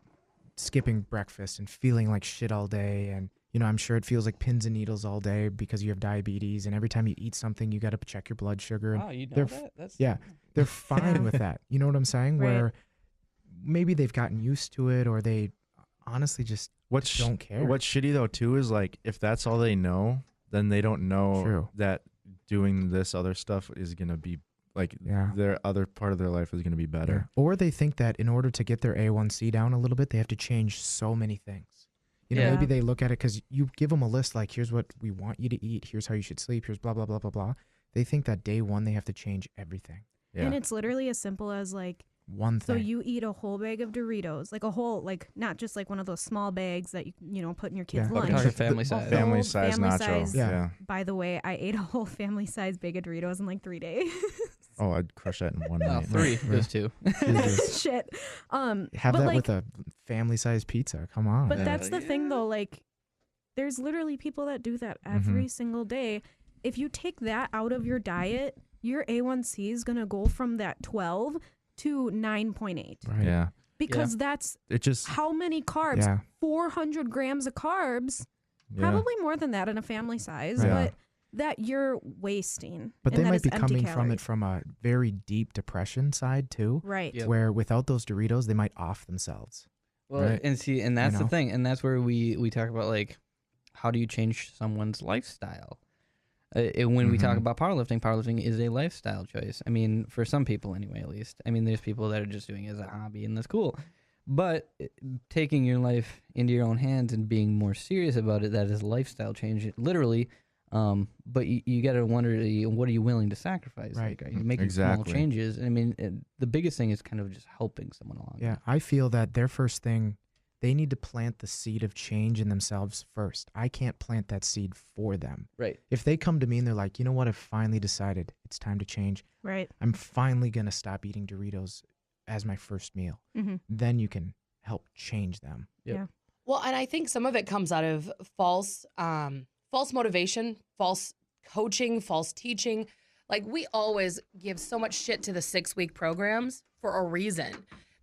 skipping breakfast and feeling like shit all day. And, you know, I'm sure it feels like pins and needles all day because you have diabetes. And every time you eat something, you got to check your blood sugar. And Wow, you know they're that? That's yeah, they're fine with that. You know what I'm saying? Right. Where maybe they've gotten used to it or they honestly just What's don't care. What's shitty though too is like if that's all they know, then they don't know True. that doing this other stuff is gonna be like Yeah. their other part of their life is gonna be better. Or they think that in order to get their A1C down a little bit, they have to change so many things. You know, Yeah. maybe they look at it because you give them a list like, here's what we want you to eat, here's how you should sleep, here's blah, blah, blah, blah, blah. They think that day one they have to change everything. Yeah. And it's literally as simple as like, One so thing. you eat a whole bag of Doritos, like a whole, like not just like one of those small bags that you know, put in your kid's Yeah. Oh, we're lunch. talking family A size. family whole size family nacho. size- Yeah. By the way, I ate a whole family size bag of Doritos in like 3 days. Oh, I'd crush that in one Oh, night. 3. Right. There's 2. Jesus. Shit. Have but that like, with a family-sized pizza. Come on. But Yeah. that's the thing though, like there's literally people that do that every single day. If you take that out of your diet, your A1C is going to go from that 12 to 9.8 Right. Yeah. because that's It just how many carbs? Yeah. 400 grams of carbs, yeah. probably more than that in a family size, Right. but that you're wasting. But and they that might is be empty coming from calories. it from a very deep depression side too, Right. Yep. where without those Doritos, they might off themselves. Well, Right. and see, and that's You the know? thing, and that's where we talk about like, how do you change someone's lifestyle? When we talk Mhm. about powerlifting is a lifestyle choice. I mean, for some people anyway, at least. I mean, there's people that are just doing it as a hobby, and that's cool. But taking your life into your own hands and being more serious about it, that is a lifestyle change, literally. But you got to wonder, what are you willing to sacrifice? Right. Like, are you making Exactly. small changes? I mean, the biggest thing is kind of just helping someone along. Yeah, I feel that their first thing, they need to plant the seed of change in themselves first. I can't plant that seed for them. Right. If they come to me and they're like, you know what, I've finally decided it's time to change. Right. I'm finally going to stop eating Doritos as my first meal. Mm-hmm. Then you can help change them. Well, and I think some of it comes out of false motivation, false coaching, false teaching. Like we always give so much shit to the 6-week programs for a reason.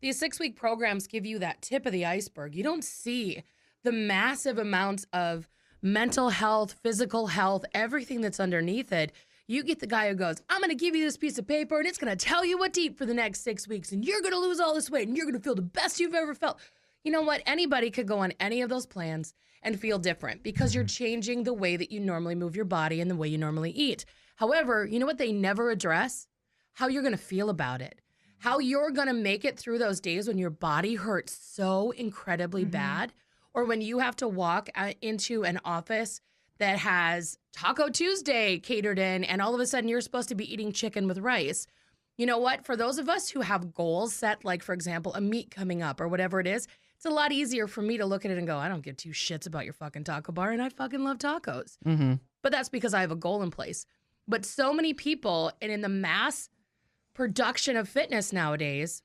These 6-week programs give you that tip of the iceberg. You don't see the massive amounts of mental health, physical health, everything that's underneath it. You get the guy who goes, I'm going to give you this piece of paper and it's going to tell you what to eat for the next 6 weeks and you're going to lose all this weight and you're going to feel the best you've ever felt. You know what? Anybody could go on any of those plans and feel different because you're changing the way that you normally move your body and the way you normally eat. However, you know what they never address? How you're going to feel about it. How you're going to make it through those days when your body hurts so incredibly bad, or when you have to walk into an office that has Taco Tuesday catered in, and all of a sudden you're supposed to be eating chicken with rice. You know what? For those of us who have goals set, like, for example, a meet coming up or whatever it is, it's a lot easier for me to look at it and go, I don't give two shits about your fucking taco bar, and I fucking love tacos. Mm-hmm. But that's because I have a goal in place. But so many people, and in the mass production of fitness nowadays,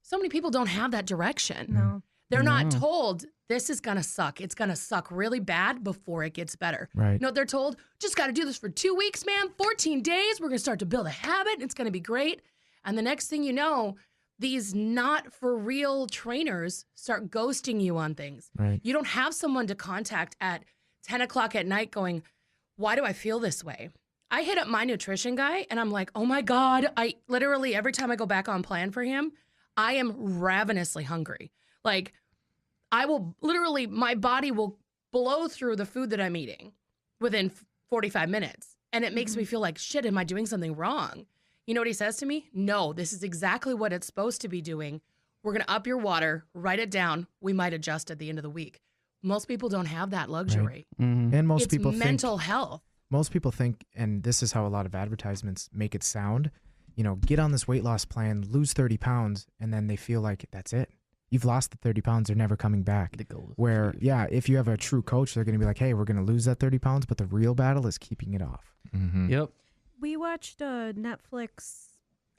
so many people don't have that direction. No. They're not told this is going to suck. It's going to suck really bad before it gets better. Right. You know what they're told? Just got to do this for 2 weeks, man. 14 days. We're going to start to build a habit. And it's going to be great. And the next thing you know, these not for real trainers start ghosting you on things. Right. You don't have someone to contact at 10 o'clock at night going, why do I feel this way? I hit up my nutrition guy and I'm like, oh my God, I literally, every time I go back on plan for him, I am ravenously hungry. Like, I will literally, my body will blow through the food that I'm eating within 45 minutes. And it makes me feel like, shit, am I doing something wrong? You know what he says to me? No, this is exactly what it's supposed to be doing. We're going to up your water, write it down. We might adjust at the end of the week. Most people don't have that luxury. Mm-hmm. And most It's people mental think, health. most people think, and this is how a lot of advertisements make it sound, you know, get on this weight loss plan, lose 30 pounds, and then they feel like that's it. You've lost the 30 pounds, they're never coming back. The goal is Where, achieved. yeah, if you have a true coach, they're going to be like, hey, we're going to lose that 30 pounds, but the real battle is keeping it off. Mm-hmm. Yep. We watched a Netflix,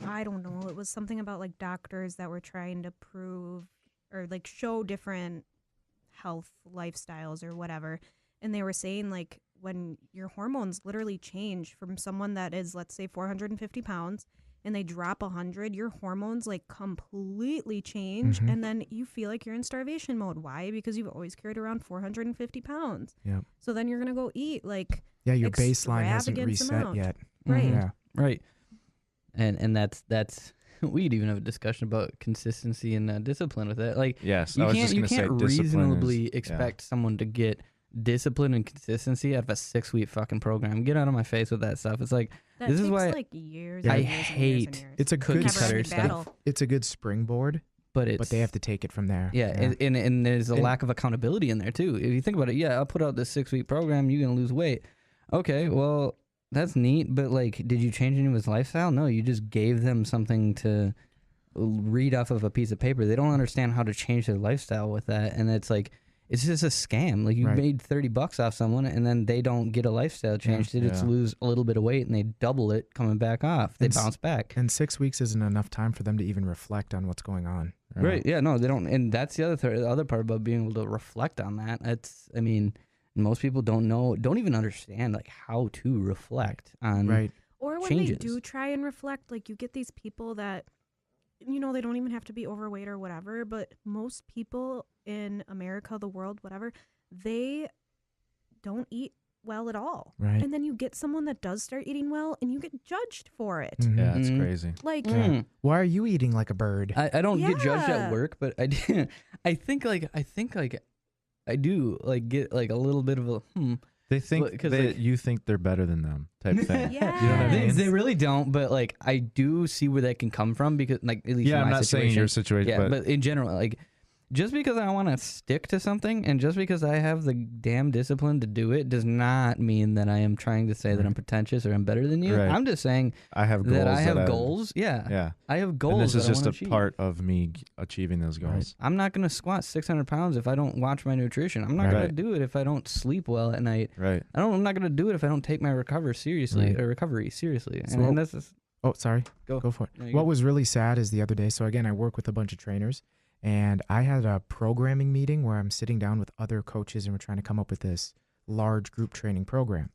I don't know, it was something about like doctors that were trying to prove or like show different health lifestyles or whatever. And they were saying like when your hormones literally change from someone that is, let's say, 450 pounds and they drop 100, your hormones like completely change. Mhm. And then you feel like you're in starvation mode. Why? Because you've always carried around 450 pounds. Yep. So then you're going to go eat like, Yeah, your baseline hasn't extravagant reset amount. yet. right. Yeah. Right. And that's we'd even have a discussion about consistency and discipline with it. Like Yes, you I was can't just you gonna say can't discipline reasonably is- expect someone to get discipline and consistency out of a 6-week fucking program. Get out of my face with that stuff. It's like That this takes is why like years. Yeah. and I years and years and hate years. It's a cookie good Never cutter ending stuff. battle. It's a good springboard, but it's but they have to take it from there. yeah, and there's a And- lack of accountability in there too. If you think about it, yeah, I'll put out this 6-week program, you're gonna lose weight. Okay, well, that's neat, but like, did you change any of his lifestyle? No, you just gave them something to read off of a piece of paper. They don't understand how to change their lifestyle with that, and it's like it's just a scam. Like you Right. made $30 off someone, and then they don't get a lifestyle change. They just Yeah. lose a little bit of weight, and they double it coming back off. They And s- bounce back. And 6 weeks isn't enough time for them to even reflect on what's going on. Right. Yeah. No, they don't. And that's the other part about being able to reflect on that. That's, I mean, most people don't even understand like how to reflect on. Right. Or when changes. they do try and reflect, like you get these people that, you know, they don't even have to be overweight or whatever, but most people in America, the world, whatever, they don't eat well at all. Right. And then you get someone that does start eating well and you get judged for it. Mhm. Yeah, it's Mhm. crazy. Like, Mm. Why are you eating like a bird? I don't get judged Yeah. at work, but I do, I think I do like get like a little bit of a They think Well, 'cause, they, like- you think they're better than them type thing. yeah. You know what I They, mean? they really don't, but like I do see where that can come from because like at least Yeah, in I'm my not situation. saying your situation, Yeah, but, but in general, like just because I want to stick to something and just because I have the damn discipline to do it does not mean that I am trying to say that I'm pretentious or I'm better than you. Right. I'm just saying I have goals. that I have that goals. Yeah. Yeah. I have goals. And this is that I just wanna a achieve. part of me achieving those goals. I'm not going to squat 600 pounds if I don't watch my nutrition. I'm not going Right. to do it if I don't sleep well at night. Right. I'm not going to do it if I don't take my recovery seriously. So- And that's just, Oh, sorry. Go. for it. No, you What go. was really sad is the other day. So again, I work with a bunch of trainers, and I had a programming meeting where I'm sitting down with other coaches, and we're trying to come up with this large group training program.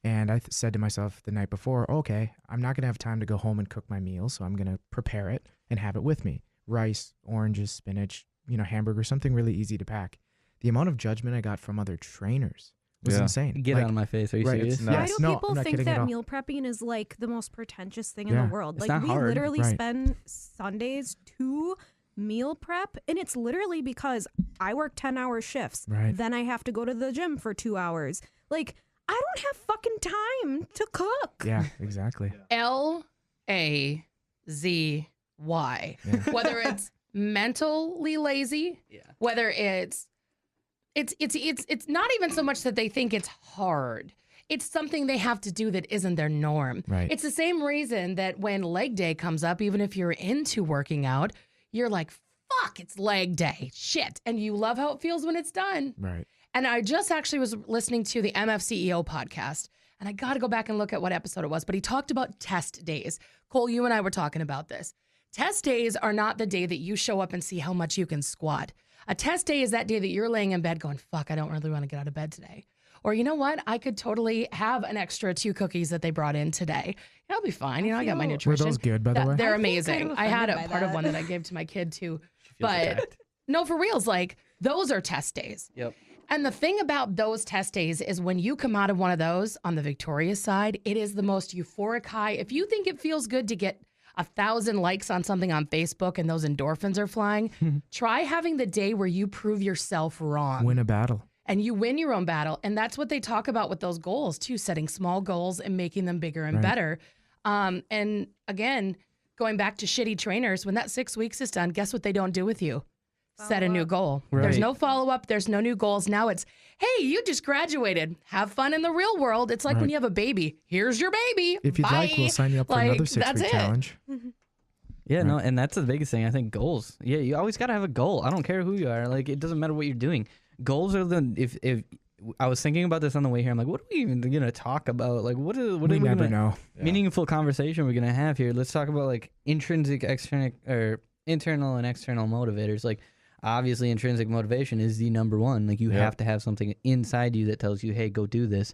And I said to myself the night before, okay, I'm not gonna have time to go home and cook my meal, so I'm gonna prepare it and have it with me: rice, oranges, spinach, hamburger, something really easy to pack. The amount of judgment I got from other trainers was Yeah. insane. get Like, out of my face. Are you right, serious? it's Why Yes. do No, people I'm not think kidding at that all. meal prepping is like the most pretentious thing Yeah. in the world? It's Like not we hard. literally Right. spend Sundays to meal prep, and it's literally because I work 10-hour shifts. Right. Then I have to go to the gym for 2 hours. Like I don't have fucking time to cook. Yeah, exactly. LAZY. Yeah. Whether it's mentally lazy, Yeah. whether it's it's not even so much that they think it's hard. It's something they have to do that isn't their norm. Right. It's the same reason that when leg day comes up, even if you're into working out, you're like, fuck, it's leg day. Shit. And you love how it feels when it's done. Right. And I just actually was listening to the MFCEO podcast, and I got to go back and look at what episode it was, but he talked about test days. Cole, you and I were talking about this. Test days are not the day that you show up and see how much you can squat. A test day is that day that you're laying in bed going, fuck, I don't really want to get out of bed today. Or you know what? I could totally have an extra 2 cookies that they brought in today. I'll be fine. I got my nutrition. Were those good, by the way? They're I feel amazing. kind of I had a offended by part of that. one that I gave to my kid too. feels But attacked. no, for reals, like those are test days. Yep. And the thing about those test days is when you come out of one of those on the victorious side, it is the most euphoric high. If you think it feels good to get 1,000 likes on something on Facebook and those endorphins are flying, try having the day where you prove yourself wrong. Win a battle. And you win your own battle. And that's what they talk about with those goals too, setting small goals and making them bigger and better. And again, going back to shitty trainers, when that 6 weeks is done, guess what they don't do with you? Set a new goal. There's Right. no follow-up. There's no new goals. Now it's, hey, you just graduated. Have fun in the real world. It's like when you have a baby. Here's your baby. If you'd Bye. like, we'll sign you up for Like, another that's 6-week it. challenge. Yeah, no, and that's the biggest thing. I think goals. Yeah, you always got to have a goal. I don't care who you are. Like, it doesn't matter what you're doing. Goals are if I was thinking about this on the way here, I'm like, what are we even gonna talk about? Like, what are We never gonna, know. meaningful conversation we're gonna have here? Let's talk about like intrinsic, external, or internal and external motivators. Like, obviously, intrinsic motivation is the number one. Like, you have to have something inside you that tells you, hey, go do this.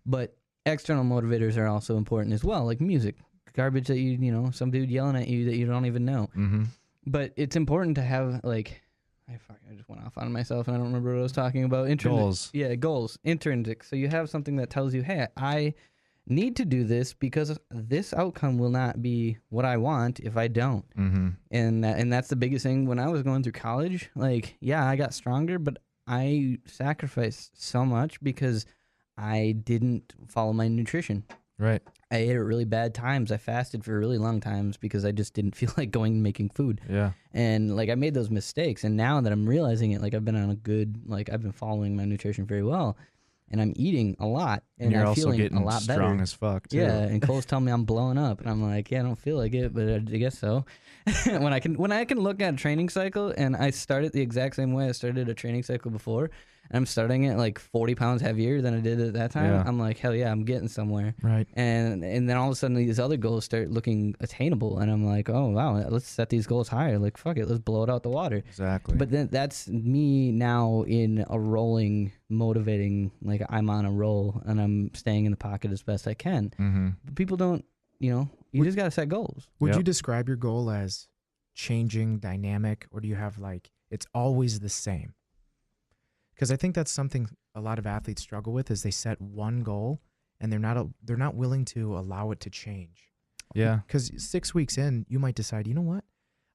But external motivators are also important as well, like music, garbage that you know, some dude yelling at you that you don't even know. Mm-hmm. But it's important to have like, I just went off on myself and I don't remember what I was talking about. Goals. Yeah, goals. Intrinsic. So you have something that tells you, hey, I need to do this because this outcome will not be what I want if I don't. Mm-hmm. And that's the biggest thing. When I was going through college, like, yeah, I got stronger, but I sacrificed so much because I didn't follow my nutrition. Right. I ate at really bad times. I fasted for really long times because I just didn't feel like going and making food. Yeah. And like I made those mistakes. And now that I'm realizing it, like I've been on a good, like I've been following my nutrition very well. And I'm eating a lot. And you're I'm also feeling getting a lot strong better. as fuck too. Yeah, and Cole's telling me I'm blowing up, and I'm like, yeah, I don't feel like it, but I guess so. when I can look at a training cycle, and I start it the exact same way I started a training cycle before, and I'm starting it like 40 pounds heavier than I did at that time. Yeah. I'm like, hell yeah, I'm getting somewhere. Right. And then all of a sudden these other goals start looking attainable, and I'm like, oh wow, let's set these goals higher. Like fuck it, let's blow it out the water. Exactly. But then that's me now in a rolling, motivating, like I'm on a roll and I'm staying in the pocket as best I can. Mm-hmm. But people don't, you just got to set goals. Would Yep. you describe your goal as changing, dynamic, or do you have like it's always the same? Because I think that's something a lot of athletes struggle with is they set one goal and they're not willing to allow it to change. Yeah. Because 6 weeks in, you might decide, you know what,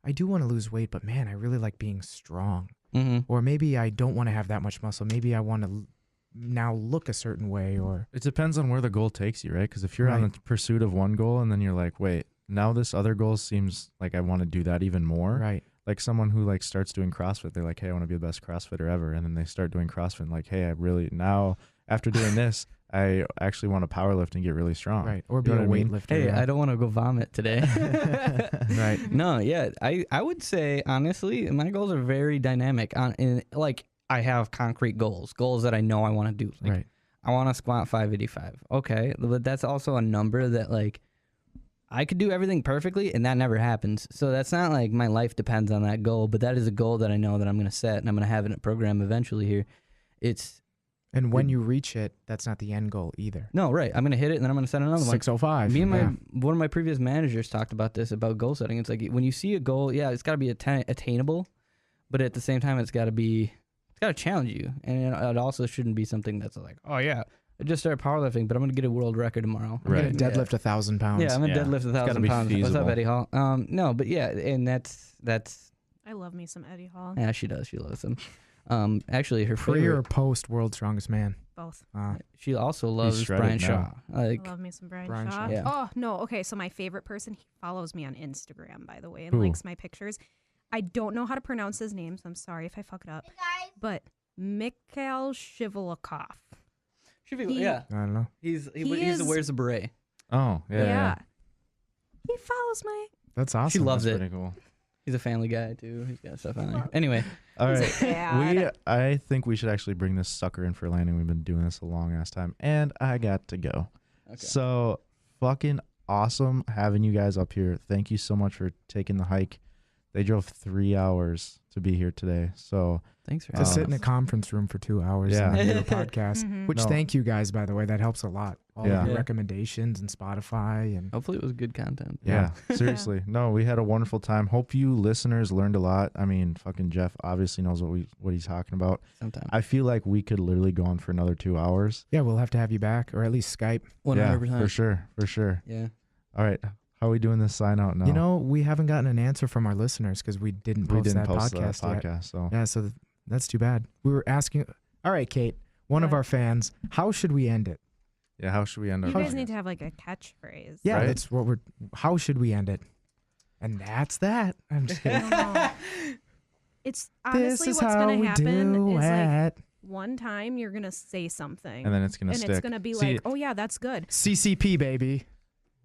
I do want to lose weight, but man, I really like being strong. Mm-hmm. Or maybe I don't want to have that much muscle. Maybe I want to now look a certain way. Or It depends on where the goal takes you, right? Because if you're on Right. the pursuit of one goal and then you're like, wait, now this other goal seems like I want to do that even more. right, Like someone who like starts doing CrossFit, they're like, hey, I want to be the best CrossFitter ever. And then they start doing CrossFit and like, hey, I really now after doing this, I actually want to powerlift and get really strong. right, or You be know a what I mean? weightlifter. Hey, yeah. I don't want to go vomit today. Right. No, yeah. I would say, honestly, my goals are very dynamic. Like, I have concrete goals that I know I want to do. Like, Right. I want to squat 585. Okay, but that's also a number that, like, I could do everything perfectly, and that never happens. So that's not like my life depends on that goal, but that is a goal that I know that I'm going to set, and I'm going to have in a program eventually here. And when you reach it, that's not the end goal either. No, right. I'm going to hit it, and then I'm going to set another one. 605. Me and yeah. one of my previous managers talked about this, about goal setting. It's like when you see a goal, yeah, it's got to be attainable, but at the same time, it's got to challenge you. And it also shouldn't be something that's like, oh yeah, I just started powerlifting, but I'm going to get a world record tomorrow. I'm gonna Right. deadlift 1,000 pounds. Yeah, I'm going to Yeah. deadlift It's gotta 1,000 be pounds. What's up, feasible. Eddie Hall? No, but yeah, and that's I love me some Eddie Hall. yeah, she does. She loves him. Actually, her Pre favorite, or post World's Strongest Man? Both. she also loves shredded Brian now. Shaw. Like, I love me some Brian Brian Shaw. Shaw. Yeah. Oh, no. Okay, so my favorite person, he follows me on Instagram, by the way, and Who? likes my pictures. I don't know how to pronounce his name, so I'm sorry if I fuck it up. But Mikhail Shivelikov. Yeah, I don't know. he is- wears a beret. Oh, yeah. He follows my. That's awesome. She loves That's it. pretty cool. He's a family guy too. He's got stuff on there. Anyway, All He's right. a dad. I think we should actually bring this sucker in for landing. We've been doing this a long ass time, and I got to go. okay. So fucking awesome having you guys up here. Thank you so much for taking the hike. They drove 3 hours to be here today. So Thanks for To having sit in a us. conference room for 2 hours Yeah. and do a podcast. Mhm. Which No. thank you guys, by the way. That helps a lot. All Yeah. of your Yeah. recommendations and Spotify and Hopefully it was good content. yeah, seriously. No, we had a wonderful time. Hope you listeners learned a lot. I mean, fucking Jeff obviously knows what he's talking about. Sometime. I feel like we could literally go on for another 2 hours. yeah, we'll have to have you back or at least Skype. 100%. Yeah, for sure. Yeah. All right. How are we doing this sign out now? You know, we haven't gotten an answer from our listeners because we didn't post, we didn't that, post podcast that yet. podcast. So Yeah, so that's too bad. We were asking. All right, Kate, one of What? our fans, how should we end it? yeah, how should we end You our guys podcast? need to have like a catchphrase. Yeah, Right? that's what we're. How should we end it? And that's that. I'm just I kidding. don't know. It's honestly This is what's how gonna we happen do is like it. one time you're gonna say something And then it's gonna and stick. it's gonna be See, like, oh yeah, that's good. CCP baby.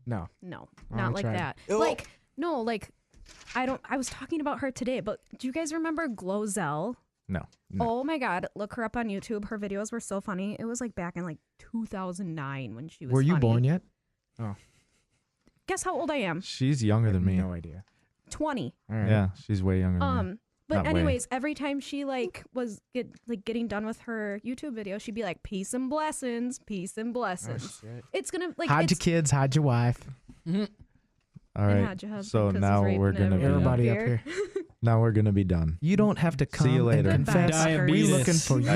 No. No, Oh, not we like tried. that. Like no, like I was talking about her today, but do you guys remember Glozell? no. Oh my god, look her up on YouTube. Her videos were so funny. It was like back in like 2009 when she was Were you funny. born yet? Guess how old I am? She's younger than me. No idea. 20. All right. Yeah, she's way younger than me. But Not way. anyways, every time she like was getting done with her YouTube video, she'd be like, "Peace and blessings, peace and Oh, blessings." shit. It's gonna like Hide your it's, kids, hide your wife. All and right. hide your husband So 'cause he's now raping we're gonna be Everybody up here. now we're gonna be done. You don't have to come See you later. and Goodbye, confess. fuckers. We looking for you.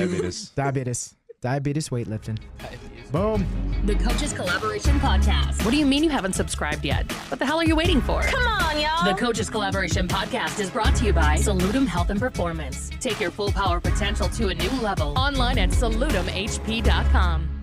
Diabetes. Diabetes weightlifting. Boom. The Coaches Collaboration Podcast. What do you mean you haven't subscribed yet? What the hell are you waiting for? Come on, y'all. The Coaches Collaboration Podcast is brought to you by Salutum Health and Performance. Take your full power potential to a new level. Online at salutumhp.com.